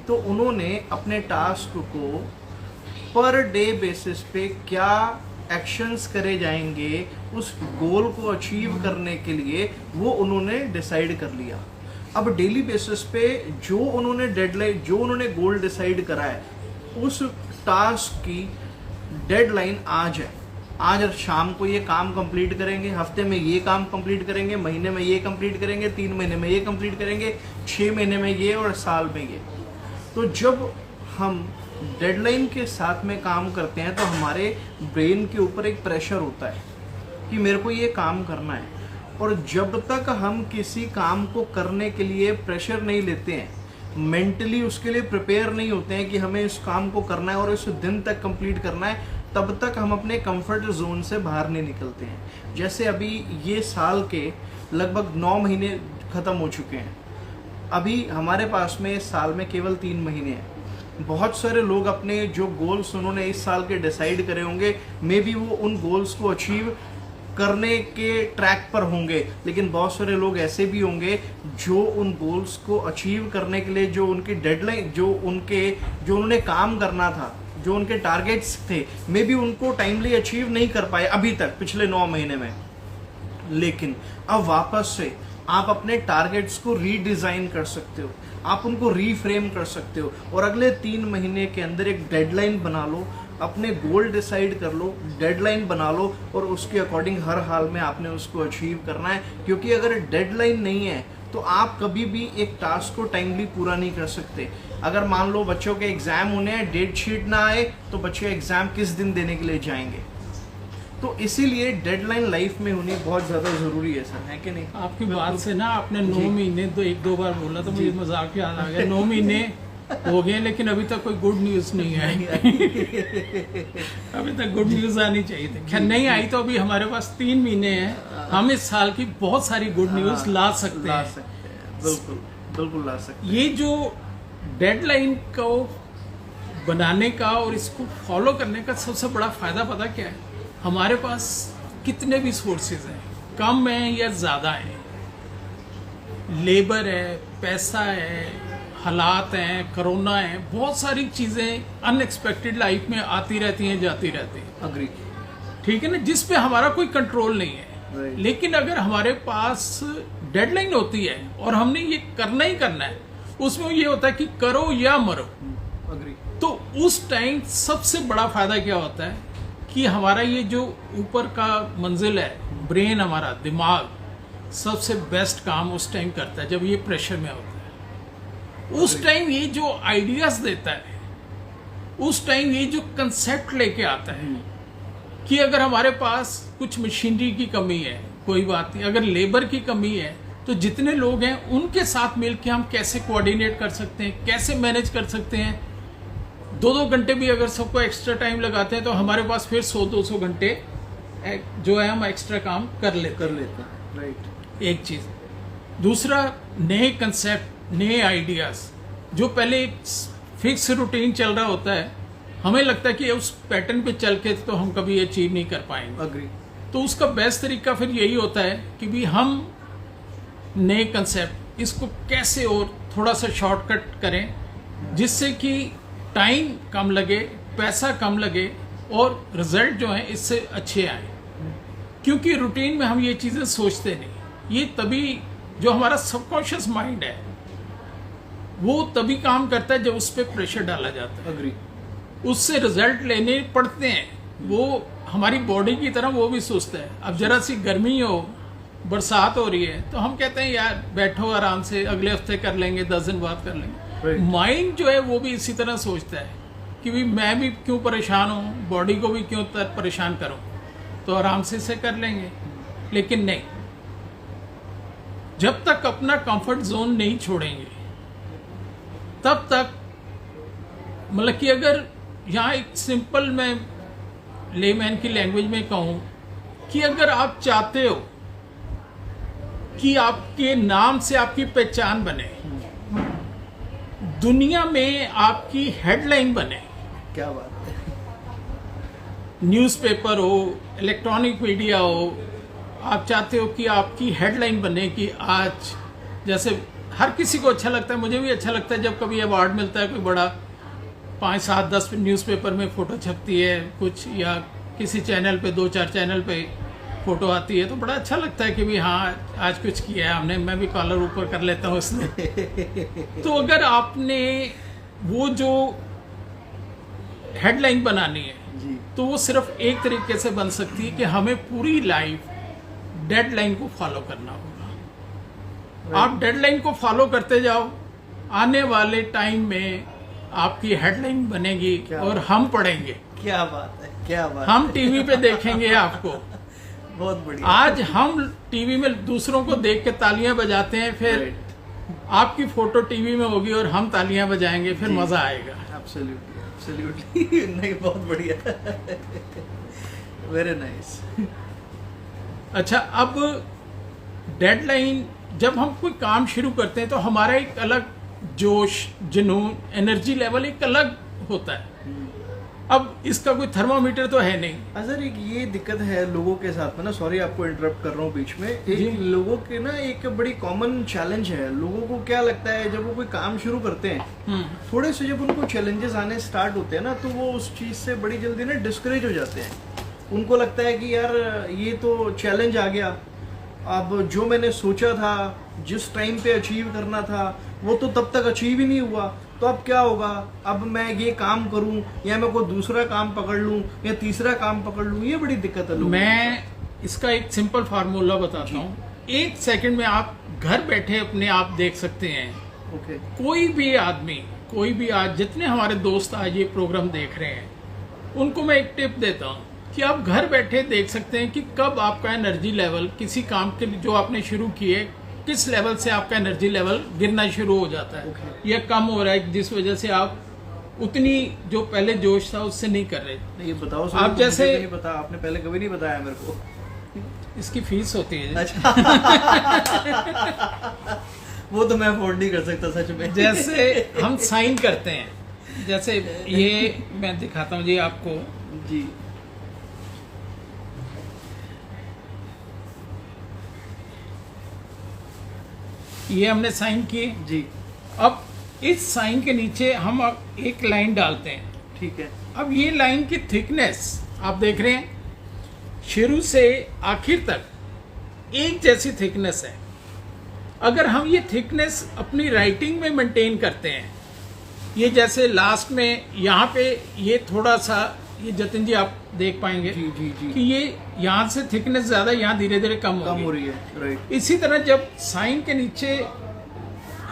तो उन्होंने अपने टास्क को पर डे बेसिस पे क्या एक्शंस करे जाएंगे उस गोल को अचीव करने के लिए, वो उन्होंने डिसाइड कर लिया। अब डेली बेसिस पे जो उन्होंने डेडलाइन, जो उन्होंने गोल डिसाइड करा है, उस टास्क की डेडलाइन आज है, आज शाम को ये काम कंप्लीट करेंगे, हफ्ते में ये काम कंप्लीट करेंगे, महीने में ये कंप्लीट करेंगे, 3 महीने में ये कंप्लीट करेंगे, 6 महीने में ये और साल में ये। तो जब हम डेडलाइन के साथ में काम करते हैं तो हमारे ब्रेन के ऊपर एक प्रेशर होता है कि मेरे को ये काम करना है। और जब तक हम किसी काम को करने के लिए प्रेशर नहीं लेते हैं, मेंटली उसके लिए प्रिपेयर नहीं होते हैं कि हमें इस काम को करना है और इस दिन तक कंप्लीट करना है, तब तक हम अपने कंफर्ट जोन से बाहर नहीं निकलते हैं। जैसे अभी ये साल के लगभग 9 महीने ख़त्म हो चुके हैं, अभी हमारे पास में इस साल में केवल 3 महीने हैं। बहुत सारे लोग अपने जो गोल्स उन्होंने इस साल के डिसाइड करे होंगे, मे बी वो उन गोल्स को अचीव करने के ट्रैक पर होंगे, लेकिन बहुत सारे लोग ऐसे भी होंगे जो उन गोल्स को अचीव करने के लिए जो उनकी डेडलाइन, जो उन्होंने काम करना था, जो उनके टारगेट्स थे, मे बी उनको टाइमली अचीव नहीं कर पाए अभी तक पिछले 9 महीने में। लेकिन अब वापस से आप अपने टारगेट्स को रीडिजाइन कर सकते हो, आप उनको रीफ्रेम कर सकते हो और अगले 3 महीने के अंदर एक डेडलाइन बना लो, अपने गोल डिसाइड कर लो, डेडलाइन बना लो और उसके अकॉर्डिंग हर हाल में आपने उसको अचीव करना है। क्योंकि अगर डेडलाइन नहीं है तो आप कभी भी एक टास्क को टाइमली पूरा नहीं कर सकते। अगर मान लो बच्चों के एग्जाम होने हैं, डेट शीट ना आए तो बच्चे एग्जाम किस दिन देने के लिए जाएंगे। तो इसीलिए डेडलाइन लाइफ में होनी बहुत ज़्यादा ज़रूरी है सर, है कि नहीं? आपकी बात से ना आपने 9 महीने तो 1-2 बार बोला तो मुझे मजाक याद आ गया। 9 महीने हो गए लेकिन अभी तक कोई गुड न्यूज़ नहीं आई। अभी तक गुड न्यूज़ आनी चाहिए थी, खैर नहीं आई। तो अभी हमारे पास 3 महीने हैं, हम इस साल की बहुत सारी गुड न्यूज़ ला सकते हैं। बिल्कुल बिल्कुल ला सकते हैं। ये जो डेडलाइन को बनाने का और इसको फॉलो करने का सबसे बड़ा फायदा पता क्या है? हमारे पास कितने भी सोर्सेज हैं, कम हैं या ज़्यादा हैं, लेबर है, पैसा है, हालात हैं, कोरोना है, बहुत सारी चीज़ें अनएक्सपेक्टेड लाइफ में आती रहती हैं, जाती रहती हैं। अग्री। ठीक है ना, जिस पे हमारा कोई कंट्रोल नहीं है। लेकिन अगर हमारे पास डेडलाइन होती है और हमने ये करना ही करना है, उसमें ये होता है कि करो या मरो। अग्री। तो उस टाइम सबसे बड़ा फायदा क्या होता है कि हमारा ये जो ऊपर का मंजिल है, ब्रेन, हमारा दिमाग सबसे बेस्ट काम उस टाइम करता है जब ये प्रेशर में होता है। उस टाइम ये जो आइडियाज देता है, उस टाइम ये जो कंसेप्ट लेके आता है कि अगर हमारे पास कुछ मशीनरी की कमी है, कोई बात नहीं, अगर लेबर की कमी है तो जितने लोग हैं उनके साथ मिलकर हम कैसे कोऑर्डिनेट कर सकते हैं, कैसे मैनेज कर सकते हैं। 2-2 घंटे भी अगर सबको एक्स्ट्रा टाइम लगाते हैं तो हमारे पास फिर 100-200 घंटे जो है हम एक्स्ट्रा काम कर लेते हैं। राइट। एक चीज। दूसरा, नए कंसेप्ट, नए आइडियाज। जो पहले एक फिक्स रूटीन चल रहा होता है, हमें लगता है कि उस पैटर्न पे चल के तो हम कभी अचीव नहीं कर पाएंगे। अग्री। तो उसका बेस्ट तरीका फिर यही होता है कि भी हम नए कंसेप्ट इसको कैसे और थोड़ा सा शॉर्टकट करें जिससे कि टाइम कम लगे, पैसा कम लगे और रिजल्ट जो है इससे अच्छे आए। क्योंकि रूटीन में हम ये चीज़ें सोचते नहीं। ये तभी जो हमारा सबकॉन्शियस माइंड है वो तभी काम करता है जब उस पर प्रेशर डाला जाता है। अग्री। उससे रिजल्ट लेने पड़ते हैं। वो हमारी बॉडी की तरह वो भी सुस्त है। अब जरा सी गर्मी हो, बरसात हो रही है तो हम कहते हैं यार बैठो आराम से, अगले हफ्ते कर लेंगे, 10 दिन बाद कर लेंगे। माइंड जो है वो भी इसी तरह सोचता है कि भी मैं भी क्यों परेशान हूँ, बॉडी को भी क्यों परेशान करूँ, तो आराम से इसे कर लेंगे। लेकिन नहीं, जब तक अपना कंफर्ट जोन नहीं छोड़ेंगे तब तक, मतलब कि अगर यहाँ एक सिंपल मैं लेमैन की लैंग्वेज में कहूँ कि अगर आप चाहते हो कि आपके नाम से आपकी पहचान बने, दुनिया में आपकी हेडलाइन बने, क्या बात है। न्यूज़पेपर हो, इलेक्ट्रॉनिक मीडिया हो, आप चाहते हो कि आपकी हेडलाइन बने कि आज, जैसे हर किसी को अच्छा लगता है, मुझे भी अच्छा लगता है जब कभी अवार्ड मिलता है, कोई बड़ा 5, 7, 10 न्यूज़पेपर में फ़ोटो छपती है कुछ, या किसी चैनल पे 2-4 चैनल पे फ़ोटो आती है, तो बड़ा अच्छा लगता है कि भी हाँ आज कुछ किया है हमने, मैं भी कॉलर ऊपर कर लेता हूँ उसने। तो अगर आपने वो जो हेडलाइन बनानी है जी तो वो सिर्फ एक तरीके से बन सकती है कि हमें पूरी लाइफ डेडलाइन को फॉलो करना होगा। आप डेडलाइन को फॉलो करते जाओ, आने वाले टाइम में आपकी हेडलाइन बनेगी क्या और हम पढ़ेंगे, क्या बात है, क्या बात हम टीवी पे देखेंगे आपको। है। बहुत बढ़िया। आज हम टीवी में दूसरों को देख के तालियां बजाते हैं, फिर Right. आपकी फोटो टीवी में होगी और हम तालियां बजाएंगे, फिर जी। मजा आएगा। Absolutely, absolutely। नहीं, बहुत बढ़िया। Very nice. अच्छा, अब डेडलाइन जब हम कोई काम शुरू करते हैं तो हमारा एक अलग जोश, जुनून, एनर्जी लेवल एक अलग होता है। अब इसका कोई थर्मामीटर तो है नहीं। अजर एक ये दिक्कत है लोगों के साथ में ना, सॉरी आपको इंटरप्ट कर रहा हूँ बीच में, जी। एक लोगों के ना एक बड़ी कॉमन चैलेंज है। लोगों को क्या लगता है जब वो कोई काम शुरू करते हैं, थोड़े से जब उनको चैलेंजेस आने स्टार्ट होते हैं ना, तो वो उस चीज़ से बड़ी जल्दी ना डिस्करेज हो जाते हैं। उनको लगता है कि यार ये तो चैलेंज आ गया, अब जो मैंने सोचा था, जिस टाइम पे अचीव करना था, वो तो तब तक अचीव ही नहीं हुआ, तो अब क्या होगा, अब मैं ये काम करूं या मैं कोई दूसरा काम पकड़ लूं या तीसरा काम पकड़ लूं, ये बड़ी दिक्कत है लोगों को। मैं इसका एक सिंपल फार्मूला बताता हूँ। 1 सेकंड में आप घर बैठे अपने आप देख सकते हैं। ओके, कोई भी आदमी, कोई भी आज जितने हमारे दोस्त आज ये प्रोग्राम देख रहे हैं, उनको मैं एक टिप देता हूँ कि आप घर बैठे देख सकते हैं कि कब आपका एनर्जी लेवल किसी काम के जो आपने शुरू किए, किस लेवल से आपका एनर्जी लेवल गिरना शुरू हो जाता है या कम हो रहा है, जिस वजह से आप उतनी जो पहले जोश था उससे नहीं कर रहे। ये बताओ सर, आप जैसे- मुझे नहीं पता, आपने पहले कभी नहीं बताया मेरे को। इसकी फीस होती है। अच्छा। वो तो मैं अफोर्ड नहीं कर सकता सच में। जैसे हम साइन करते हैं, जैसे ये मैं दिखाता हूँ जी आपको। जी ये हमने साइन किए। जी, अब इस साइन के नीचे हम अब एक लाइन डालते हैं। ठीक है। अब ये लाइन की थिकनेस आप देख रहे हैं, शुरू से आखिर तक एक जैसी थिकनेस है। अगर हम ये थिकनेस अपनी राइटिंग में मेंटेन करते हैं, ये जैसे लास्ट में यहाँ पे ये थोड़ा सा, ये जतिन जी आप देख पाएंगे जी जी जी, कि ये यहाँ से थिकनेस ज्यादा, यहाँ धीरे धीरे कम कम हो होगी। रही है, राइट। इसी तरह जब साइन के नीचे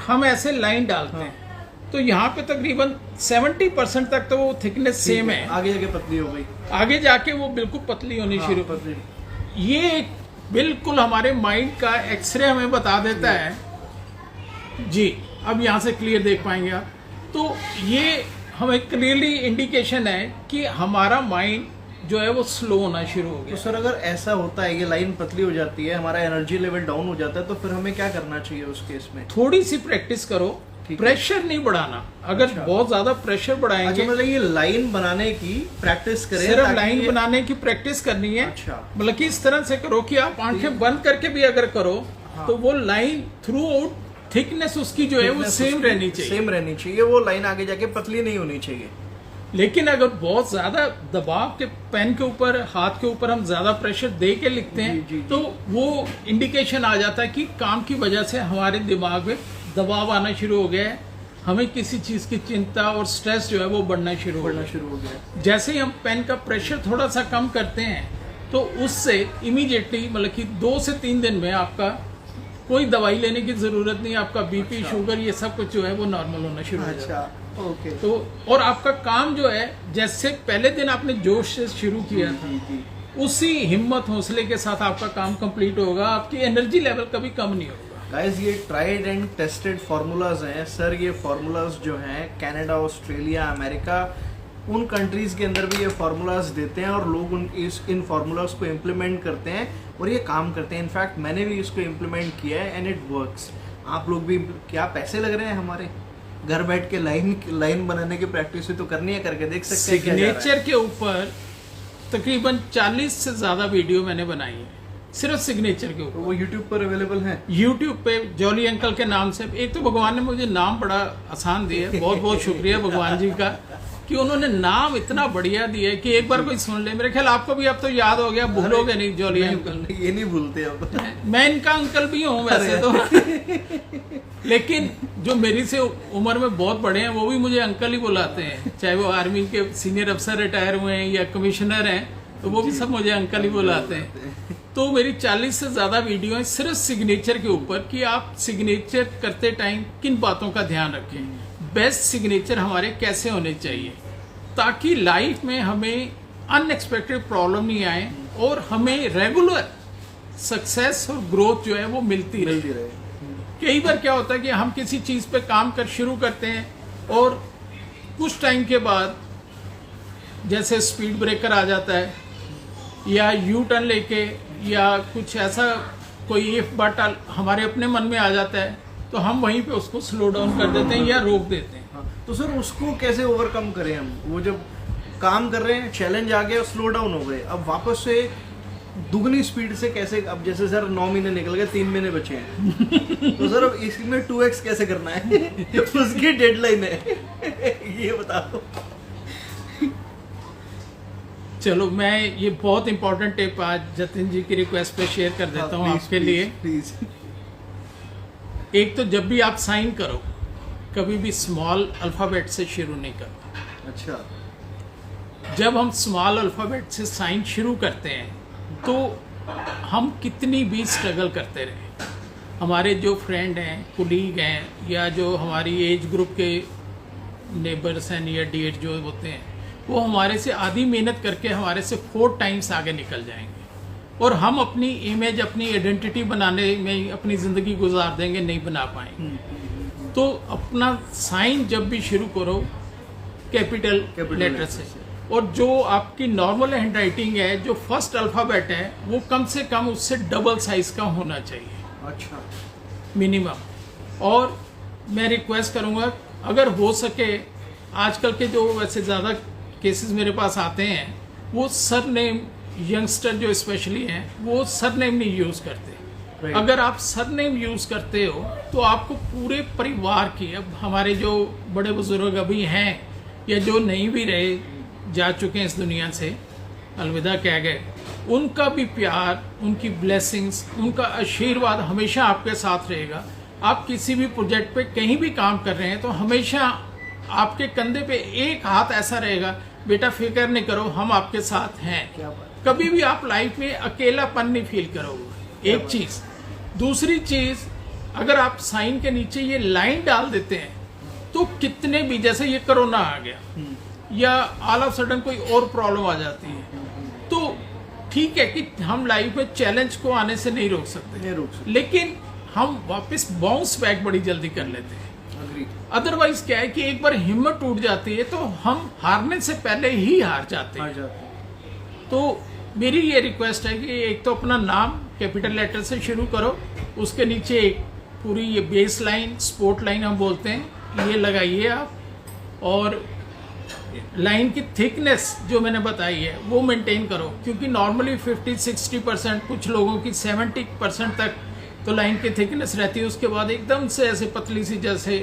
हम ऐसे लाइन डालते हैं तो यहाँ पे तकरीबन 70% तक तो वो थिकनेस सेम है, आगे जाके पतली हो गई। आगे जाके वो बिल्कुल पतली होनी हाँ, शुरू। पतली। ये एक बिल्कुल हमारे माइंड का एक्सरे हमें बता देता है जी। अब यहाँ से क्लियर देख पाएंगे आप, तो ये हमें क्लियरली इंडिकेशन है कि हमारा माइंड जो है वो स्लो होना शुरू हो तो गया। सर अगर ऐसा होता है, ये लाइन पतली हो जाती है, हमारा एनर्जी लेवल डाउन हो जाता है, तो फिर हमें क्या करना चाहिए उस केस में? थोड़ी सी प्रैक्टिस करो, ठीक है। प्रेशर नहीं बढ़ाना। अगर अच्छा। बहुत ज्यादा प्रेशर अच्छा, बढ़ाएंगे, मतलब ये लाइन बनाने की प्रैक्टिस करें, सिर्फ ताकि लाइन ये- बनाने की प्रैक्टिस करनी है। अच्छा। मतलब कि इस तरह से करो कि आप आंखें बंद करके भी अगर करो हाँ। तो वो लाइन थ्रू आउट थिकनेस उसकी जो है वो thickness सेम उसकी रहनी चाहिए। सेम रहनी चाहिए, वो लाइन आगे जाके पतली नहीं होनी चाहिए। लेकिन अगर बहुत ज्यादा दबाव के पेन के ऊपर, हाथ के ऊपर हम ज्यादा प्रेशर दे के लिखते हैं, जी, जी, जी। तो वो इंडिकेशन आ जाता है कि काम की वजह से हमारे दिमाग में दबाव आना शुरू हो गया है, हमें किसी चीज की चिंता और स्ट्रेस जो है वो बढ़ना शुरू हो बढ़ना गया। शुरू हो गया। जैसे ही हम पेन का प्रेशर थोड़ा सा कम करते हैं तो उससे इमीडिएटली मतलब कि 2 से 3 दिन में आपका कोई दवाई लेने की जरूरत नहीं, आपका बीपी, अच्छा। शुगर, ये सब कुछ जो है वो नॉर्मल होना शुरू हो जाता है। अच्छा, ओके। तो और आपका काम जो है, जैसे पहले दिन आपने जोश से शुरू किया था, जी जी, उसी हिम्मत हौसले के साथ आपका काम कंप्लीट होगा, आपकी एनर्जी लेवल कभी कम नहीं होगा। गाइस ये ट्राइड एंड टेस्टेड फार्मूलाज हैं सर। ये फार्मूलाज जो हैं कनाडा, ऑस्ट्रेलिया, अमेरिका, उन कंट्रीज के अंदर भी ये फार्मूलाज देते हैं और लोग इन फार्मूलाज को इम्प्लीमेंट करते हैं और ये काम करते हैं। इनफैक्ट मैंने भी इसको इम्प्लीमेंट किया है एंड इट वर्क्स। आप लोग भी, क्या पैसे लग रहे हैं हमारे, घर बैठ के लाइन बनाने की प्रैक्टिस तो करनी है, करके देख सकते हैं क्या जा रहा है। सिग्नेचर के ऊपर तकरीबन 40 से ज्यादा वीडियो मैंने बनाई है, सिर्फ सिग्नेचर के तो ऊपर। वो यूट्यूब पर अवेलेबल है। यूट्यूब पे जॉली अंकल के नाम से। एक तो भगवान ने मुझे नाम बड़ा आसान दिया है, बहुत बहुत शुक्रिया भगवान जी का कि उन्होंने नाम इतना बढ़िया दिया है कि एक बार कोई सुन ले, मेरे ख्याल आपको भी अब तो याद हो गया, भूलोगे नहीं जॉली अंकल। ये नहीं भूलते अब। मैं इनका अंकल भी हूँ वैसे तो, लेकिन जो मेरी से उम्र में बहुत बड़े हैं वो भी मुझे अंकल ही बुलाते हैं, चाहे वो आर्मी के सीनियर अफसर रिटायर हुए हैं या कमिश्नर हैं, तो वो भी सब मुझे अंकल ही बुलाते हैं। तो मेरी 40 से ज्यादा वीडियो है सिर्फ सिग्नेचर के ऊपर कि आप सिग्नेचर करते टाइम किन बातों का ध्यान रखें, बेस्ट सिग्नेचर हमारे कैसे होने चाहिए, ताकि लाइफ में हमें अनएक्सपेक्टेड प्रॉब्लम नहीं आए और हमें रेगुलर सक्सेस और ग्रोथ जो है वो मिलती रहे। कई बार क्या होता है कि हम किसी चीज पे काम कर शुरू करते हैं और कुछ टाइम के बाद जैसे स्पीड ब्रेकर आ जाता है या यू टर्न लेके या कुछ ऐसा कोई इफ बट हमारे अपने मन में आ जाता है, तो हम वहीं पे उसको स्लो डाउन कर देते हैं या रोक देते हैं। तो सर उसको कैसे ओवरकम करें हम? वो जब काम कर रहे हैं, चैलेंज आ गया, स्लो डाउन हो गए, अब वापस से दुगनी स्पीड से कैसे? अब जैसे सर 9 महीने निकल गए, 3 महीने बचे हैं तो सर अब इसमें 2x कैसे करना है? उसकी डेडलाइन है ये बता दो। चलो मैं ये बहुत इंपॉर्टेंट टिप आज जतिन जी की रिक्वेस्ट पे शेयर कर देता हूँ आपके लिए। प्लीज। एक तो जब भी आप साइन करो कभी भी स्मॉल अल्फाबेट से शुरू नहीं करो। अच्छा। जब हम स्मॉल अल्फाबेट से साइन शुरू करते हैं तो हम कितनी भी स्ट्रगल करते रहे, हमारे जो फ्रेंड हैं, कुलीग हैं या जो हमारी एज ग्रुप के नेबर्स हैं या डीएट जो होते हैं, वो हमारे से आधी मेहनत करके हमारे से 4 टाइम्स आगे निकल जाएंगे और हम अपनी इमेज, अपनी आइडेंटिटी बनाने में अपनी ज़िंदगी गुजार देंगे, नहीं बना पाएंगे। तो अपना साइन जब भी शुरू करो कैपिटल लेटर से, और जो आपकी नॉर्मल हैंड राइटिंग है, जो फर्स्ट अल्फ़ाबेट है, वो कम से कम उससे डबल साइज का होना चाहिए। अच्छा। मिनिमम। और मैं रिक्वेस्ट करूँगा अगर हो सके, आजकल के जो वैसे ज़्यादा केसेस मेरे पास आते हैं वो सरनेम, यंगस्टर जो स्पेशली हैं वो सरनेम नहीं यूज़ करते। अगर आप सरनेम यूज़ करते हो तो आपको पूरे परिवार की, अब हमारे जो बड़े बुजुर्ग अभी हैं या जो नहीं भी रहे, जा चुके हैं इस दुनिया से, अलविदा कह गए, उनका भी प्यार, उनकी ब्लेसिंग्स, उनका आशीर्वाद हमेशा आपके साथ रहेगा। आप किसी भी प्रोजेक्ट पे कहीं भी काम कर रहे हैं तो हमेशा आपके कंधे पे एक हाथ ऐसा रहेगा, बेटा फिक्र नहीं करो, हम आपके साथ हैं। कभी भी आप लाइफ में अकेलापन नहीं फील करोगे। एक चीज। दूसरी चीज, अगर आप साइन के नीचे ये लाइन डाल देते हैं तो कितने भी, जैसे ये कोरोना आ गया या ऑल ऑफ सडन कोई और प्रॉब्लम आ जाती है, तो ठीक है कि हम लाइफ में चैलेंज को आने से नहीं रोक सकते, लेकिन हम वापस बाउंस बैक बड़ी जल्दी कर लेते हैं। अदरवाइज क्या है कि एक बार हिम्मत टूट जाती है तो हम हारने से पहले ही हार जाते हैं। तो मेरी ये रिक्वेस्ट है कि एक तो अपना नाम कैपिटल लेटर से शुरू करो, उसके नीचे एक पूरी ये बेस लाइन, स्पोर्ट लाइन हम बोलते हैं, ये लगाइए आप, और लाइन की थिकनेस जो मैंने बताई है वो मेंटेन करो, क्योंकि नॉर्मली 50-60%, कुछ लोगों की 70% तक तो लाइन की थिकनेस रहती है। उसके बाद एकदम से ऐसे पतली सी, जैसे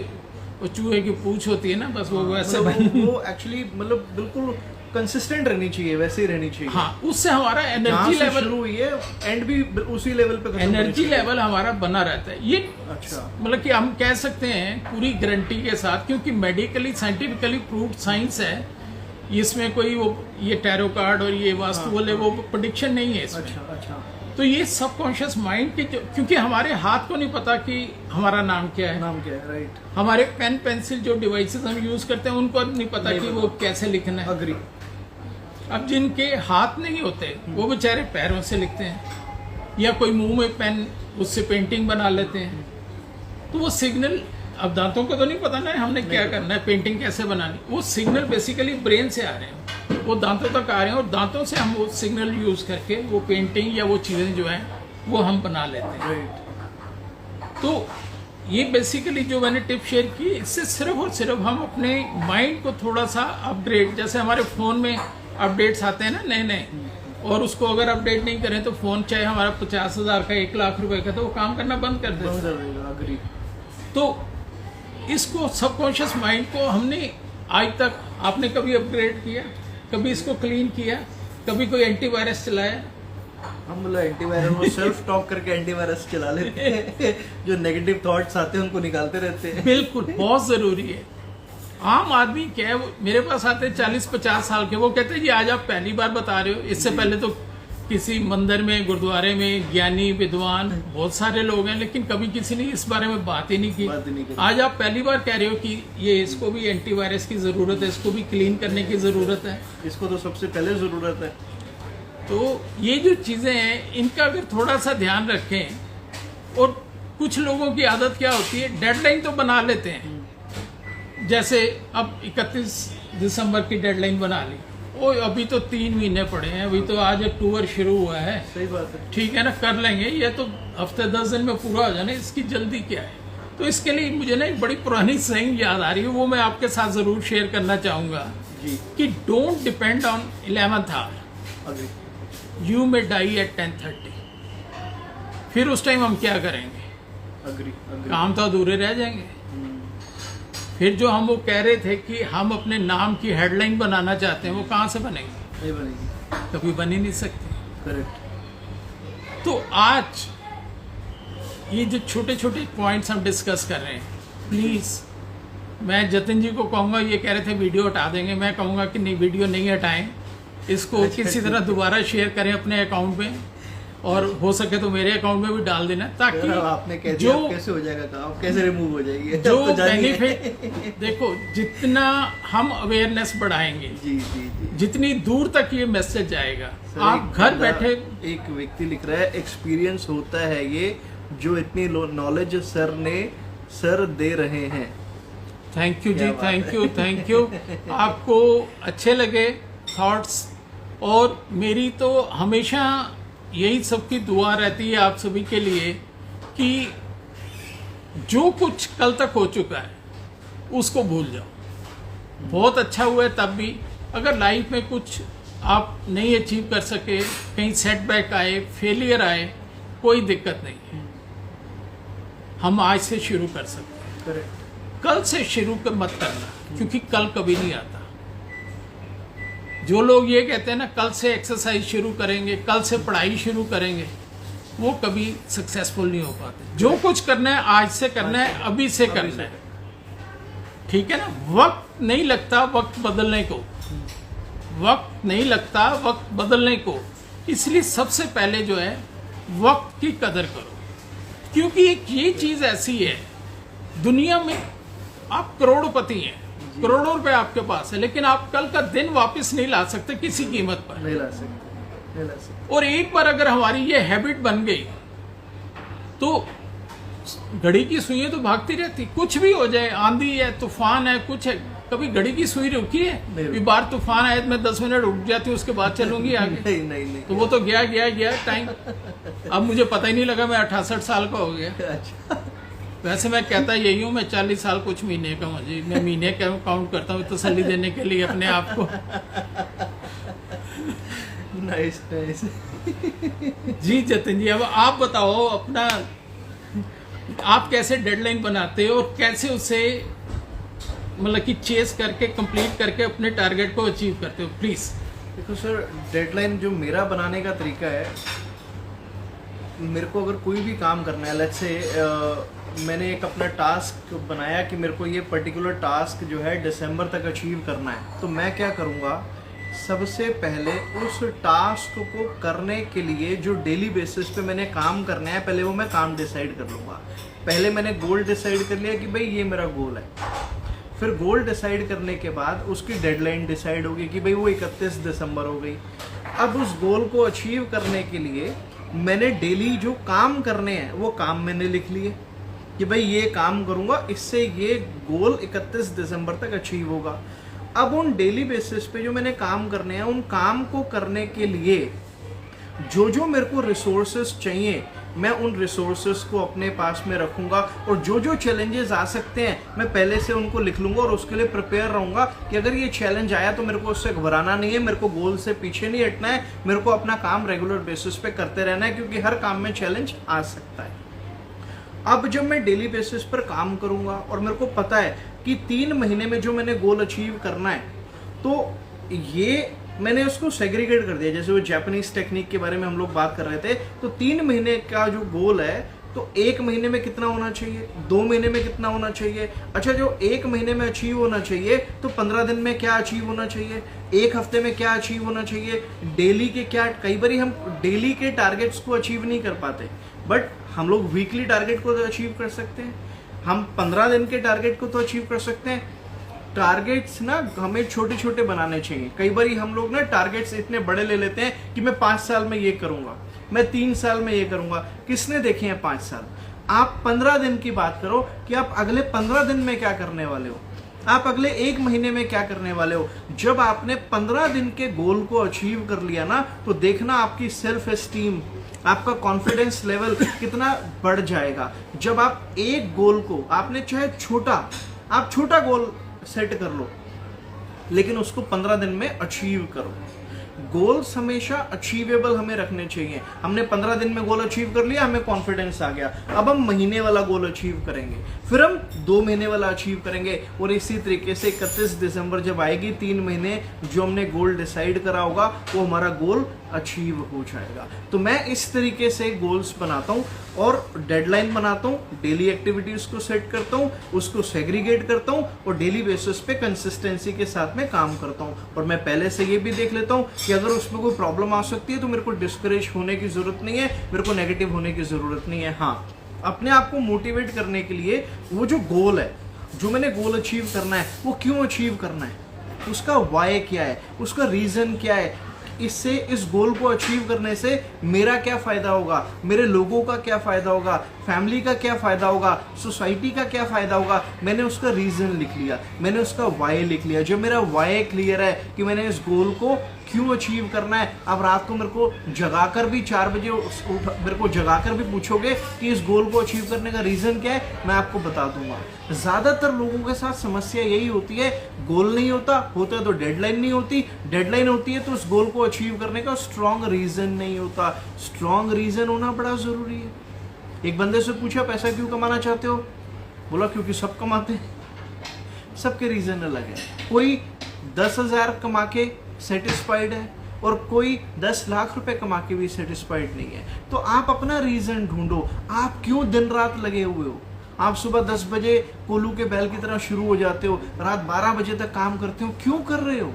वो चूहे की पूंछ होती है ना, बस वो वैसे वो एक्चुअली मतलब बिल्कुल कंसिस्टेंट रहनी चाहिए, वैसे ही रहनी चाहिए। हाँ, उससे हमारा एनर्जी लेवल शुरू हुई है एंड भी उसी लेवल पे, एनर्जी लेवल हमारा बना रहता है। ये अच्छा, मतलब कि हम कह सकते हैं पूरी गारंटी के साथ, क्योंकि मेडिकली साइंटिफिकली प्रूव्ड साइंस है, इसमें कोई वो ये टैरो कार्ड और ये वास्तु बोले वो प्रेडिक्शन नहीं है इसमें। अच्छा। तो ये सबकॉन्शियस माइंड के, क्योंकि हमारे हाथ को नहीं पता कि हमारा नाम क्या है, राइट। हमारे पेन पेंसिल जो डिवाइसेस हम यूज करते हैं उनको नहीं पता कि वो कैसे लिखना है। अग्री। अब जिनके हाथ नहीं होते वो बेचारे पैरों से लिखते हैं या कोई मुंह में पेन, उससे पेंटिंग बना लेते हैं। तो वो सिग्नल, अब दांतों को तो नहीं पता ना हमने क्या करना है, पेंटिंग कैसे बनानी, वो सिग्नल बेसिकली ब्रेन से आ रहे हैं, वो दांतों तक आ रहे हैं और दांतों से हम वो सिग्नल यूज करके वो पेंटिंग या वो चीज़ें जो हैं वो हम बना लेते हैं। तो ये बेसिकली जो मैंने टिप शेयर की, इससे सिर्फ और सिर्फ हम अपने माइंड को थोड़ा सा अपग्रेड, जैसे हमारे फ़ोन में अपडेट्स आते हैं ना नए नए, और उसको अगर अपडेट नहीं करें तो फ़ोन चाहे हमारा 50,000 का 1 लाख रुपए का, तो वो काम करना बंद कर देगा। तो इसको सबकॉन्शियस माइंड को हमने आज तक आपने कभी अपग्रेड किया, कभी इसको क्लीन किया, कभी कोई एंटीवायरस चलाया? हम बोला एंटीवायरस, वो सेल्फ टॉक करके एंटीवायरस चला लेते हैं जो नेगेटिव थॉट्स आते हैं उनको निकालते रहते हैं। बिल्कुल, बहुत जरूरी है। आम आदमी क्या है, मेरे पास आते 40-50 साल के, वो कहते हैं जी आज आप पहली बार बता रहे हो, इससे पहले तो किसी मंदिर में, गुरुद्वारे में ज्ञानी विद्वान बहुत सारे लोग हैं, लेकिन कभी किसी ने इस बारे में बात ही नहीं की। आज आप पहली बार कह रहे हो कि ये इसको भी एंटीवायरस की जरूरत है, इसको भी क्लीन करने की जरूरत है। इसको तो सबसे पहले जरूरत है। तो ये जो चीजें हैं इनका अगर थोड़ा सा ध्यान रखें। और कुछ लोगों की आदत क्या होती है, डेडलाइन तो बना लेते हैं, जैसे अब 31 दिसंबर की डेडलाइन बना ली, ओ अभी तो 3 महीने पड़े हैं, अभी तो आज अक्टूबर शुरू हुआ है, सही बात है, ठीक है ना, कर लेंगे, ये तो हफ्ते 10 दिन में पूरा हो जाना, इसकी जल्दी क्या है। तो इसके लिए मुझे ना एक बड़ी पुरानी saying याद आ रही है, वो मैं आपके साथ जरूर शेयर करना चाहूंगा जी। कि don't depend on 11th hour, agree, you may die at 10:30। फिर उस टाइम हम क्या करेंगे? Agree, agree. काम तो अधूरे रह जाएंगे। फिर जो हम वो कह रहे थे कि हम अपने नाम की हेडलाइन बनाना चाहते हैं, वो कहाँ से बनेगी? नहीं बनेगी, कभी बन ही नहीं सकती। करेक्ट। तो आज ये जो छोटे छोटे पॉइंट्स हम डिस्कस कर रहे हैं, प्लीज मैं जतिन जी को कहूंगा, ये कह रहे थे वीडियो हटा देंगे, मैं कहूंगा कि नहीं, वीडियो नहीं हटाएं, इसको किसी तरह दोबारा शेयर करें अपने अकाउंट में, और हो सके तो मेरे अकाउंट में भी डाल देना, ताकि आपने कह दिया, अब कैसे हो जाएगा काम, कैसे रिमूव हो जाएगी, जो तो जानिए। बेनिफिट देखो, जितना हम अवेयरनेस बढ़ाएंगे, जी जी जी, जितनी दूर तक ये मैसेज जाएगा, सर, आप घर बंदा- बैठे। एक व्यक्ति लिख रहा है, एक्सपीरियंस होता है ये, जो इतनी नॉलेज सर दे रहे हैं। थैंक यू जी, क्या बात थैंक है। You, thank you. आपको अच्छे लगे थॉट्स, और मेरी तो हमेशा यही सबकी दुआ रहती है आप सभी के लिए कि जो कुछ कल तक हो चुका है उसको भूल जाओ। बहुत अच्छा हुआ है तब भी, अगर लाइफ में कुछ आप नहीं अचीव कर सके, कहीं सेटबैक आए, फेलियर आए, कोई दिक्कत नहीं है, हम आज से शुरू कर सकते हैं। करेक्ट। कल से शुरू कर मत करना, क्योंकि कल कभी नहीं आता। जो लोग ये कहते हैं ना कल से एक्सरसाइज शुरू करेंगे, कल से पढ़ाई शुरू करेंगे, वो कभी सक्सेसफुल नहीं हो पाते। जो कुछ करना है आज से करना है, अभी से करना है, ठीक है ना। वक्त नहीं लगता वक्त बदलने को, वक्त नहीं लगता वक्त बदलने को, इसलिए सबसे पहले जो है वक्त की कदर करो, क्योंकि एक ये चीज ऐसी है, दुनिया में आप करोड़पति हैं, करोड़ों रुपए आपके पास है, लेकिन आप कल का दिन वापस नहीं ला सकते किसी कीमत पर। नहीं ला सकते, नहीं ला सकते। और एक बार अगर हमारी ये हैबिट बन गई तो घड़ी की सुइयां तो भागती रहती, कुछ भी हो जाए, आंधी है, तूफान है, कुछ है, कभी घड़ी की सुई रुकी है? नहीं, बार तूफान आए तो मैं 10 मिनट रुक जाती हूँ, उसके बाद चलूंगी आगे। नहीं नहीं नहीं, तो वो तो गया टाइम। अब मुझे पता ही नहीं लगा मैं 68 साल का हो गया। अच्छा, वैसे मैं कहता यही हूँ, मैं 40 साल कुछ महीने का हूँ जी, मैं महीने का काउंट करता हूँ तसल्ली देने के लिए अपने आप को। Nice nice. जी जतिन जी, अब आप बताओ अपना, आप कैसे डेडलाइन बनाते हो और कैसे उसे मतलब कि चेस करके, कंप्लीट करके अपने टारगेट को अचीव करते हो, प्लीज। देखो सर, डेडलाइन जो मेरा बनाने का तरीका है, मेरे को अगर कोई भी काम करना है, लेट्स से मैंने एक अपना टास्क बनाया कि मेरे को ये पर्टिकुलर टास्क जो है दिसंबर तक अचीव करना है, तो मैं क्या करूँगा, सबसे पहले उस टास्क को करने के लिए जो डेली बेसिस पे मैंने काम करना है, पहले वो मैं काम डिसाइड कर लूँगा। पहले मैंने गोल डिसाइड कर लिया कि भाई ये मेरा गोल है, फिर गोल डिसाइड करने के बाद उसकी डेडलाइन डिसाइड होगी कि भाई वो 31 दिसंबर हो गई। अब उस गोल को अचीव करने के लिए मैंने डेली जो काम करने हैं वो काम मैंने लिख लिए कि भाई ये काम करूँगा, इससे ये गोल 31 दिसंबर तक अचीव होगा। अब उन डेली बेसिस पे जो मैंने काम करने हैं, उन काम को करने के लिए जो जो मेरे को रिसोर्सेस चाहिए, मैं उन रिसोर्सेस को अपने पास में रखूंगा, और जो जो चैलेंजेस आ सकते हैं मैं पहले से उनको लिख लूंगा और उसके लिए प्रिपेयर रहूंगा कि अगर ये चैलेंज आया तो मेरे को उससे घबराना नहीं है, मेरे को गोल से पीछे नहीं हटना है, मेरे को अपना काम रेगुलर बेसिस पे करते रहना है, क्योंकि हर काम में चैलेंज आ सकता है। अब जब मैं डेली बेसिस पर काम करूंगा और मेरे को पता है कि 3 महीने में जो मैंने गोल अचीव करना है तो ये मैंने उसको सेग्रीगेट कर दिया। जैसे वो जापानीज टेक्निक के बारे में हम लोग बात कर रहे थे, तो 3 महीने का जो गोल है, तो 1 महीने में कितना होना चाहिए, 2 महीने में कितना होना चाहिए, अच्छा जो 1 महीने में अचीव होना चाहिए तो 15 दिन में क्या अचीव होना चाहिए, 1 हफ्ते में क्या अचीव होना चाहिए, डेली के क्या, कई बार हम डेली के टारगेट्स को अचीव नहीं कर पाते, बट हम लोग वीकली टारगेट को तो अचीव कर सकते हैं, हम 15 दिन के टारगेट को तो अचीव कर सकते हैं। टारगेट्स ना हमें छोटे छोटे बनाने चाहिए। कई बार हम लोग ना टारगेट्स इतने बड़े ले लेते हैं कि मैं 5 साल में ये करूंगा, मैं 3 साल में ये करूंगा। किसने देखे हैं 5 साल? आप 15 दिन की बात करो कि आप अगले 15 दिन में क्या करने वाले हो, आप अगले 1 महीने में क्या करने वाले हो। जब आपने 15 दिन के गोल को अचीव कर लिया ना, तो देखना आपकी सेल्फ एस्टीम, आपका कॉन्फिडेंस लेवल कितना बढ़ जाएगा। जब आप एक गोल को, आपने चाहे आप छोटा गोल सेट कर लो, लेकिन उसको 15 दिन में अचीव करो। गोल्स हमेशा अचीवेबल हमें रखने चाहिए। हमने 15 दिन में गोल अचीव कर लिया, हमें कॉन्फिडेंस आ गया, अब हम महीने वाला गोल अचीव करेंगे, फिर हम 2 महीने वाला अचीव करेंगे, और इसी तरीके से 31 दिसंबर जब आएगी, 3 महीने जो हमने गोल डिसाइड करा होगा वो हमारा गोल अचीव हो जाएगा। तो मैं इस तरीके से गोल्स बनाता हूँ और डेडलाइन बनाता हूँ, डेली एक्टिविटीज को सेट करता हूँ, उसको सेग्रीगेट करता हूँ और डेली बेसिस पे कंसिस्टेंसी के साथ में काम करता हूँ। और मैं पहले से ये भी देख लेता हूँ कि अगर उसमें कोई प्रॉब्लम आ सकती है तो मेरे को डिस्करेज होने की जरूरत नहीं है, मेरे को नेगेटिव होने की जरूरत नहीं है। हाँ, अपने आप को मोटिवेट करने के लिए वो जो गोल है, जो मैंने गोल अचीव करना है, वो क्यों अचीव करना है, उसका वाई क्या है, उसका रीजन क्या है, इससे, इस गोल को अचीव करने से मेरा क्या फायदा होगा, मेरे लोगों का क्या फायदा होगा, फैमिली का क्या फायदा होगा, सोसाइटी का क्या फायदा होगा। मैंने उसका रीजन लिख लिया, मैंने उसका वाई लिख लिया। जब मेरा वाई क्लियर है कि मैंने इस गोल को क्यों अचीव करना है, अब रात को मेरे को जगाकर भी 4 बजे मेरे को जगाकर भी पूछोगे कि इस गोल को अचीव करने का रीजन क्या है, मैं आपको बता दूंगा। ज्यादातर लोगों के साथ समस्या यही होती है, गोल नहीं होता तो डेडलाइन नहीं होती, डेडलाइन होती है तो उस गोल को अचीव करने का स्ट्रॉन्ग रीजन नहीं होता। स्ट्रॉन्ग रीजन होना बड़ा जरूरी है। एक बंदे से पूछा पैसा क्यों कमाना चाहते हो, बोला क्योंकि सब कमाते हैं। सबके रीजन अलग है, कोई 10,000 कमा के सेटिस्फाइड है और कोई 10 लाख रुपए कमा के भी सेटिस्फाइड नहीं है। तो आप अपना रीजन ढूंढो, आप क्यों दिन रात लगे हुए हो। आप सुबह 10 बजे कोलू के बैल की तरह शुरू हो जाते हो, रात 12 बजे तक काम करते हो, क्यों कर रहे हो,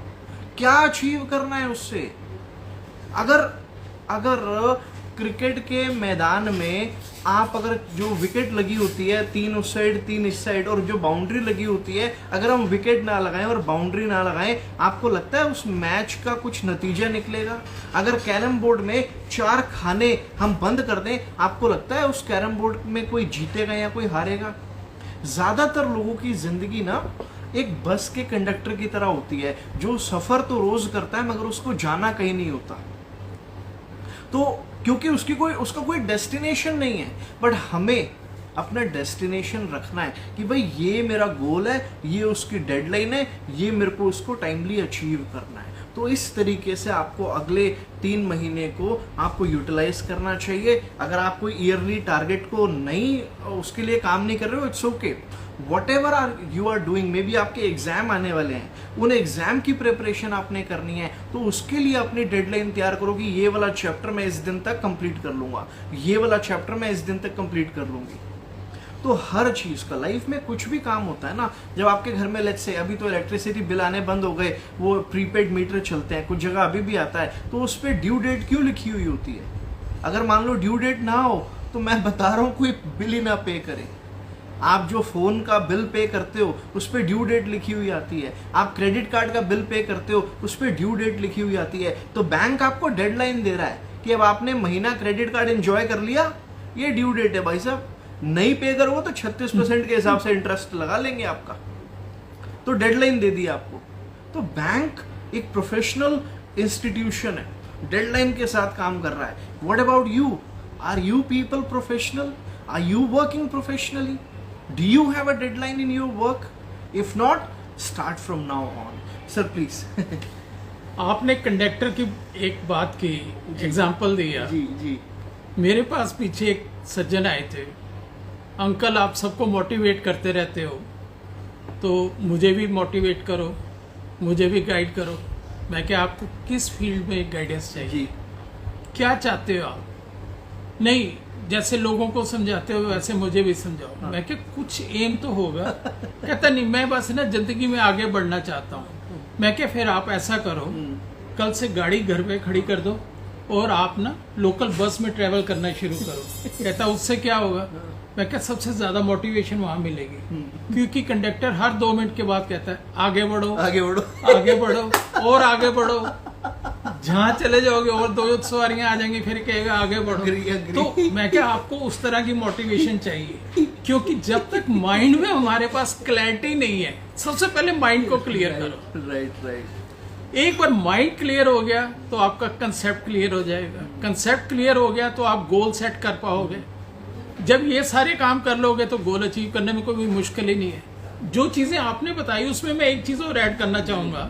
क्या अचीव करना है उससे। अगर क्रिकेट के मैदान में आप, अगर जो विकेट लगी होती है 3 उस साइड 3 इस साइड, और जो बाउंड्री लगी होती है, अगर हम विकेट ना लगाएं और बाउंड्री ना लगाएं, आपको लगता है उस मैच का कुछ नतीजा निकलेगा। अगर कैरम बोर्ड में 4 खाने हम बंद कर दें, आपको लगता है उस कैरम बोर्ड में कोई जीतेगा या कोई हारेगा। ज्यादातर लोगों की जिंदगी ना एक बस के कंडक्टर की तरह होती है, जो सफर तो रोज करता है मगर उसको जाना कहीं नहीं होता। तो क्योंकि उसका कोई डेस्टिनेशन नहीं है, बट हमें अपना डेस्टिनेशन रखना है कि भाई ये मेरा गोल है, ये उसकी डेडलाइन है, ये मेरे को उसको टाइमली अचीव करना है। तो इस तरीके से आपको अगले 3 महीने को आपको यूटिलाइज करना चाहिए। अगर आप कोई ईयरली टारगेट को नहीं, उसके लिए काम नहीं कर रहे हो, it's okay. whatever you are doing, may be आपके एग्जाम आने वाले हैं, उन एग्जाम की प्रिपरेशन आपने करनी है, तो उसके लिए अपनी डेडलाइन तैयार करो कि ये वाला चैप्टर मैं इस दिन तक कंप्लीट कर लूंगा, ये वाला चैप्टर मैं इस दिन तक कंप्लीट कर लूंगी। तो हर चीज का, लाइफ में कुछ भी काम होता है ना, जब आपके घर में लेट्स से अभी तो इलेक्ट्रिसिटी बिल आने बंद हो गए, वो प्रीपेड मीटर चलते हैं, कुछ जगह अभी भी आता है, तो उस पर ड्यू डेट क्यों लिखी हुई होती है। अगर मान लो ड्यू डेट ना हो तो मैं बता रहा हूँ कोई बिल ही ना पे करे। आप जो फोन का बिल पे करते हो उस पर ड्यू डेट लिखी हुई आती है, आप क्रेडिट कार्ड का बिल पे करते हो उस पर ड्यू डेट लिखी हुई आती है। तो बैंक आपको डेडलाइन दे रहा है कि अब आपने महीना क्रेडिट कार्ड एंजॉय कर लिया, ये ड्यू डेट है भाई साहब, नहीं पे करोगे तो 36% के हिसाब से इंटरेस्ट लगा लेंगे आपका। तो डेडलाइन दे दी आपको। तो बैंक एक प्रोफेशनल इंस्टीट्यूशन है, डेडलाइन के साथ काम कर रहा है। What about you, are you people professional, are you working professionally, do you have a deadline in your work, if not start from now on. Sir please. आपने conductor की एक बात की एग्जांपल दिया। जी जी। मेरे पास पीछे एक सज्जन आए थे, अंकल आप सबको मोटिवेट करते रहते हो तो मुझे भी मोटिवेट करो। मुझे भी गाइड करो। मैं क्या, आपको किस फील्ड में गाइडेंस चाहिए, जी क्या चाहते हो आप? नहीं, जैसे लोगों को समझाते हो वैसे मुझे भी समझाओ। हाँ। मैं क्या, कुछ एम तो होगा। कहता नहीं, मैं बस ना जिंदगी में आगे बढ़ना चाहता हूँ। मैं क्या, फिर आप ऐसा करो, कल से गाड़ी घर पे खड़ी कर दो और आप ना लोकल बस में ट्रेवल करना शुरू करो। कहता उससे क्या होगा? मैं क्या, सबसे ज्यादा मोटिवेशन वहां मिलेगी, क्योंकि कंडक्टर हर 2 मिनट के बाद कहता है आगे बढ़ो, आगे बढ़ो, आगे बढ़ो और आगे बढ़ो। जहाँ चले जाओगे और 2 सवारियां आ जाएंगी, फिर कहेगा आगे बढ़ो। agree. तो मैं क्या, आपको उस तरह की मोटिवेशन चाहिए, क्योंकि जब तक माइंड में हमारे पास क्लैरिटी नहीं है, सबसे पहले माइंड को क्लियर करो। राइट। एक बार माइंड क्लियर हो गया तो आपका कंसेप्ट क्लियर हो जाएगा, कंसेप्ट क्लियर हो गया तो आप गोल सेट कर पाओगे। जब ये सारे काम कर लोगे तो गोल अचीव करने में कोई मुश्किल ही नहीं है। जो चीजें आपने बताई उसमें मैं एक चीज और ऐड करना चाहूंगा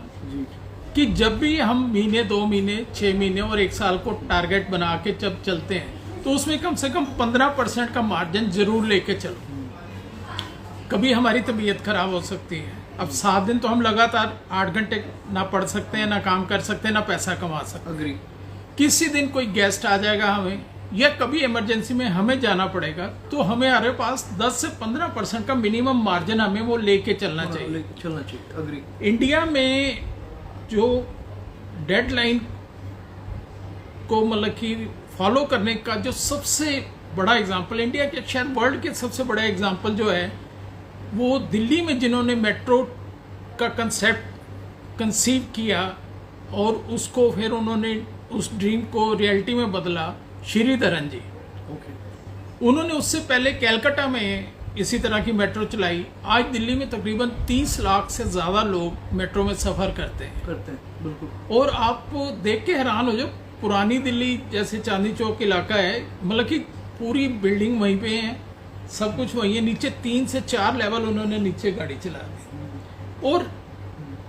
कि जब भी हम महीने, 2 महीने, 6 महीने और 1 साल को टारगेट बना के जब चलते हैं, तो उसमें कम से कम 15% का मार्जिन जरूर लेके चलो। कभी हमारी तबीयत खराब हो सकती है। अब 7 दिन तो हम लगातार 8 घंटे ना पढ़ सकते हैं, ना काम कर सकते हैं, ना पैसा कमा सकते हैं। अग्री। किसी दिन कोई गेस्ट आ जाएगा हमें, या कभी इमरजेंसी में हमें जाना पड़ेगा, तो हमारे पास 10 से 15% का मिनिमम मार्जिन हमें वो लेके चलना चाहिए। अग्री। इंडिया में जो डेडलाइन को मतलब कि फॉलो करने का जो सबसे बड़ा एग्जांपल, इंडिया के शायद वर्ल्ड के सबसे बड़ा एग्जांपल जो है, वो दिल्ली में जिन्होंने मेट्रो का कंसेप्ट कंसीव किया और उसको फिर उन्होंने उस ड्रीम को रियलिटी में बदला, श्रीधरन जी। उन्होंने उससे पहले कलकत्ता में इसी तरह की मेट्रो चलाई। आज दिल्ली में तकरीबन 30 लाख से ज्यादा लोग मेट्रो में सफर करते हैं बिल्कुल। और आप देख के हैरान हो जाओ, पुरानी दिल्ली जैसे चांदनी चौक इलाका है, मतलब कि पूरी बिल्डिंग वहीं पे है, सब कुछ वहीं है। नीचे 3 से 4 लेवल उन्होंने नीचे गाड़ी चला दी। और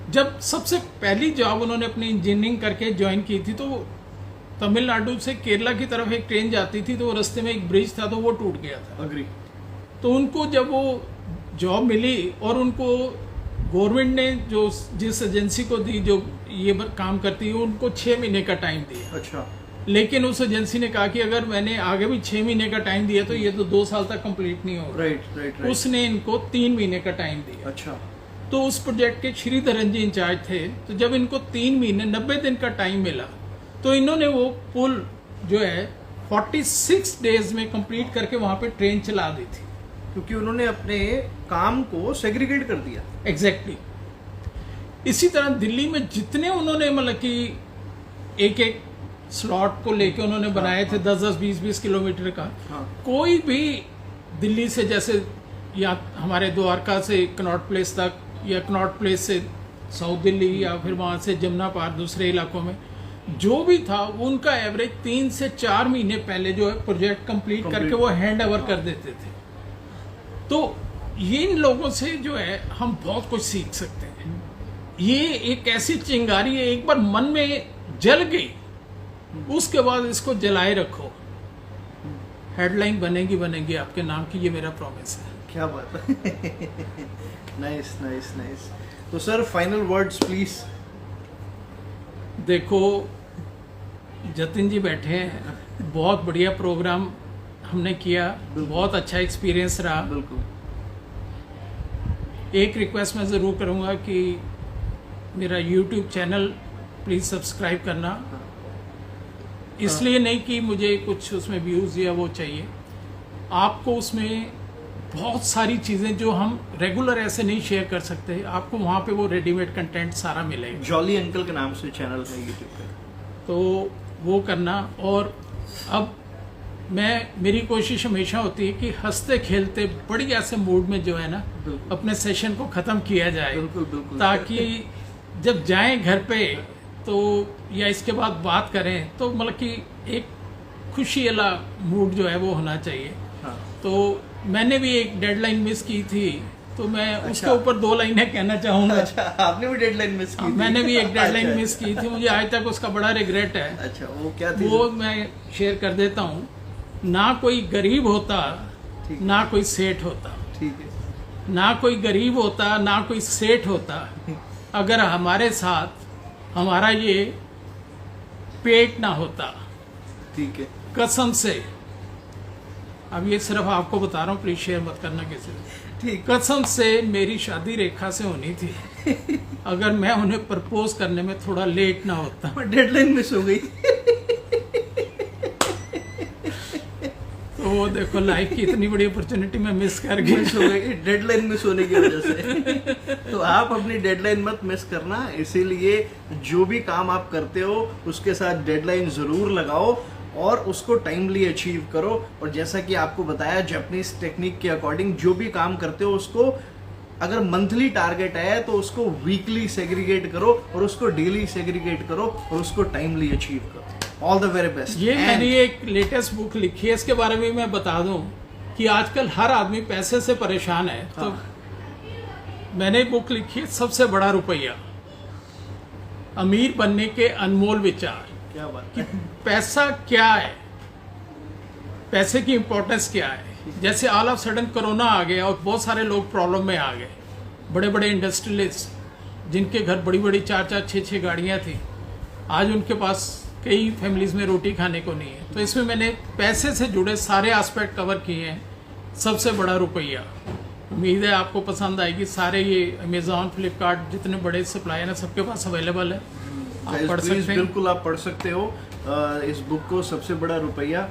जब सबसे पहली जॉब उन्होंने अपनी इंजीनियरिंग करके ज्वाइन की थी, तो तमिलनाडु से केरला की तरफ एक ट्रेन जाती थी, तो रास्ते में एक ब्रिज था, तो वो टूट गया था। अग्री। तो उनको जब वो जॉब मिली और उनको गवर्नमेंट ने जो जिस एजेंसी को दी जो ये काम करती है, उनको 6 महीने का टाइम दिया। अच्छा। लेकिन उस एजेंसी ने कहा कि अगर मैंने आगे भी 6 महीने का टाइम दिया तो ये तो 2 साल तक कंप्लीट नहीं होगा। राइट। उसने इनको 3 महीने का टाइम दिया। अच्छा। तो उस प्रोजेक्ट के श्रीधरन जी इंचार्ज थे। तो जब इनको 3 महीने 90 दिन का टाइम मिला, तो इन्होंने वो पुल जो है 46 डेज में कंप्लीट करके वहां पे ट्रेन चला दी थी, क्योंकि उन्होंने अपने काम को सेग्रीगेट कर दिया। एग्जैक्टली। इसी तरह दिल्ली में जितने उन्होंने मतलब कि एक स्लॉट को लेके उन्होंने बनाए थे 10-10, 20-20 किलोमीटर का। हाँ। कोई भी दिल्ली से, जैसे या हमारे द्वारका से कनॉट प्लेस तक, या कनॉट प्लेस से साउथ दिल्ली, या फिर वहां से जमुना पार दूसरे इलाकों में, जो भी था उनका एवरेज 3 से 4 महीने पहले जो है प्रोजेक्ट कंप्लीट करके वो हैंड ओवर कर देते थे। तो ये इन लोगों से जो है हम बहुत कुछ सीख सकते हैं। ये एक ऐसी चिंगारी है, एक बार मन में जल गई, उसके बाद इसको जलाए रखो, हेडलाइन बनेगी आपके नाम की, ये मेरा प्रॉमिस है। क्या बात है। नाइस। तो सर, फाइनल वर्ड्स प्लीज। देखो, जतिन जी बैठे हैं, बहुत बढ़िया प्रोग्राम हमने किया, बहुत अच्छा एक्सपीरियंस रहा। बिल्कुल। एक रिक्वेस्ट मैं ज़रूर करूँगा कि मेरा YouTube चैनल प्लीज़ सब्सक्राइब करना। इसलिए नहीं कि मुझे कुछ उसमें व्यूज़ या वो चाहिए, आपको उसमें बहुत सारी चीज़ें जो हम रेगुलर ऐसे नहीं शेयर कर सकते, आपको वहाँ पे वो रेडीमेड कंटेंट सारा मिलेगा। जॉली अंकल के नाम से चैनल है यूट्यूब पे, तो वो करना। और अब मेरी कोशिश हमेशा होती है कि हंसते खेलते बढ़िया से मूड में जो है ना अपने सेशन को ख़त्म किया जाए। बिल्कुल। ताकि जब जाएं घर पे तो या इसके बाद बात करें तो मतलब कि एक खुशी वाला मूड जो है वो होना चाहिए। हाँ। तो मैंने भी एक डेडलाइन मिस की थी, तो मैं उसके ऊपर 2 लाइनें कहना चाहूँगा। अच्छा, आपने भी डेडलाइन मिस की थी? मैंने भी एक डेडलाइन मिस की थी, मुझे आज तक उसका बड़ा रिग्रेट है। अच्छा, वो क्या थी? वो मैं शेयर कर देता हूँ। ना कोई गरीब होता, ना कोई सेठ होता। ठीक है। ना कोई गरीब होता, ना कोई सेठ होता, अगर हमारे साथ हमारा ये पेट ना होता, ठीक है। कसम से, अब ये सिर्फ आपको बता रहा हूँ, प्लीज शेयर मत करना किसी से, ठीक। कसम से मेरी शादी रेखा से होनी थी अगर मैं उन्हें प्रपोज करने में थोड़ा लेट ना होता। डेडलाइन मिस हो गई। तो वो देखो, लाइफ की इतनी बड़ी अपॉर्चुनिटी मैं मिस कर गया। मिस हो गई डेडलाइन मिस होने की वजह से। तो आप अपनी डेडलाइन मत मिस करना, इसीलिए जो भी काम आप करते हो उसके साथ डेडलाइन जरूर लगाओ और उसको टाइमली अचीव करो। और जैसा कि आपको बताया जापानीज टेक्निक के अकॉर्डिंग जो भी काम करते हो उसको अगर मंथली टारगेट है तो उसको वीकली सेग्रीगेट करो और उसको डेली सेग्रीगेट करो और उसको टाइमली अचीव करो। All the very best. ये मैंने एक लेटेस्ट बुक लिखी है, इसके बारे में मैं बता दूं कि आजकल हर आदमी पैसे से परेशान है। तो मैंने एक बुक लिखी है, सबसे बड़ा रुपया, अमीर बनने के अनमोल विचार। क्या बात कि है। पैसा क्या है, पैसे की इंपॉर्टेंस क्या है। जैसे ऑल ऑफ सडन कोरोना आ गया और बहुत सारे लोग प्रॉब्लम में आ गए, बड़े बड़े इंडस्ट्रियलिस्ट जिनके घर बड़ी बड़ी 4-4, 6-6 गाड़ियां थी, आज उनके पास कई फैमिलीज में रोटी खाने को नहीं है। तो इसमें मैंने पैसे से जुड़े सारे एस्पेक्ट कवर किए हैं। सबसे बड़ा रुपया, उम्मीद है आपको पसंद आएगी। सारे ये अमेजॉन, फ्लिपकार्ट जितने बड़े सप्लायर हैं सबके पास अवेलेबल है, आप पढ़ सकते हैं। बिल्कुल आप पढ़ सकते हो इस बुक को, सबसे बड़ा रुपया।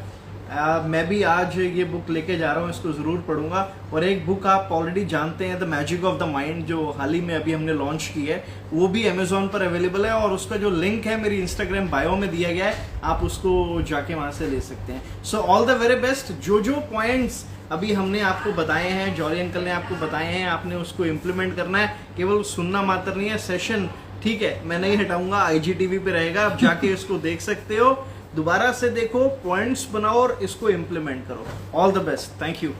मैं भी आज ये बुक लेके जा रहा हूँ, इसको जरूर पढ़ूंगा। और एक बुक आप ऑलरेडी जानते हैं, the magic of the mind, जो हाल ही में अभी हमने लॉन्च की है, वो भी अमेजोन पर अवेलेबल है और उसका जो लिंक है मेरी इंस्टाग्राम बायो में दिया गया है, आप उसको जाके वहां से ले सकते हैं। So all the very best. जो पॉइंट्स अभी हमने आपको बताए हैं, जॉली अंकल ने आपको बताए हैं, आपने उसको इम्प्लीमेंट करना है, केवल सुनना मात्र नहीं है। सेशन ठीक है, मैं नहीं हटाऊंगा, IGTV पे रहेगा, आप जाके इसको देख सकते हो, दोबारा से देखो, पॉइंट्स बनाओ और इसको इम्प्लीमेंट करो। All the best, thank you.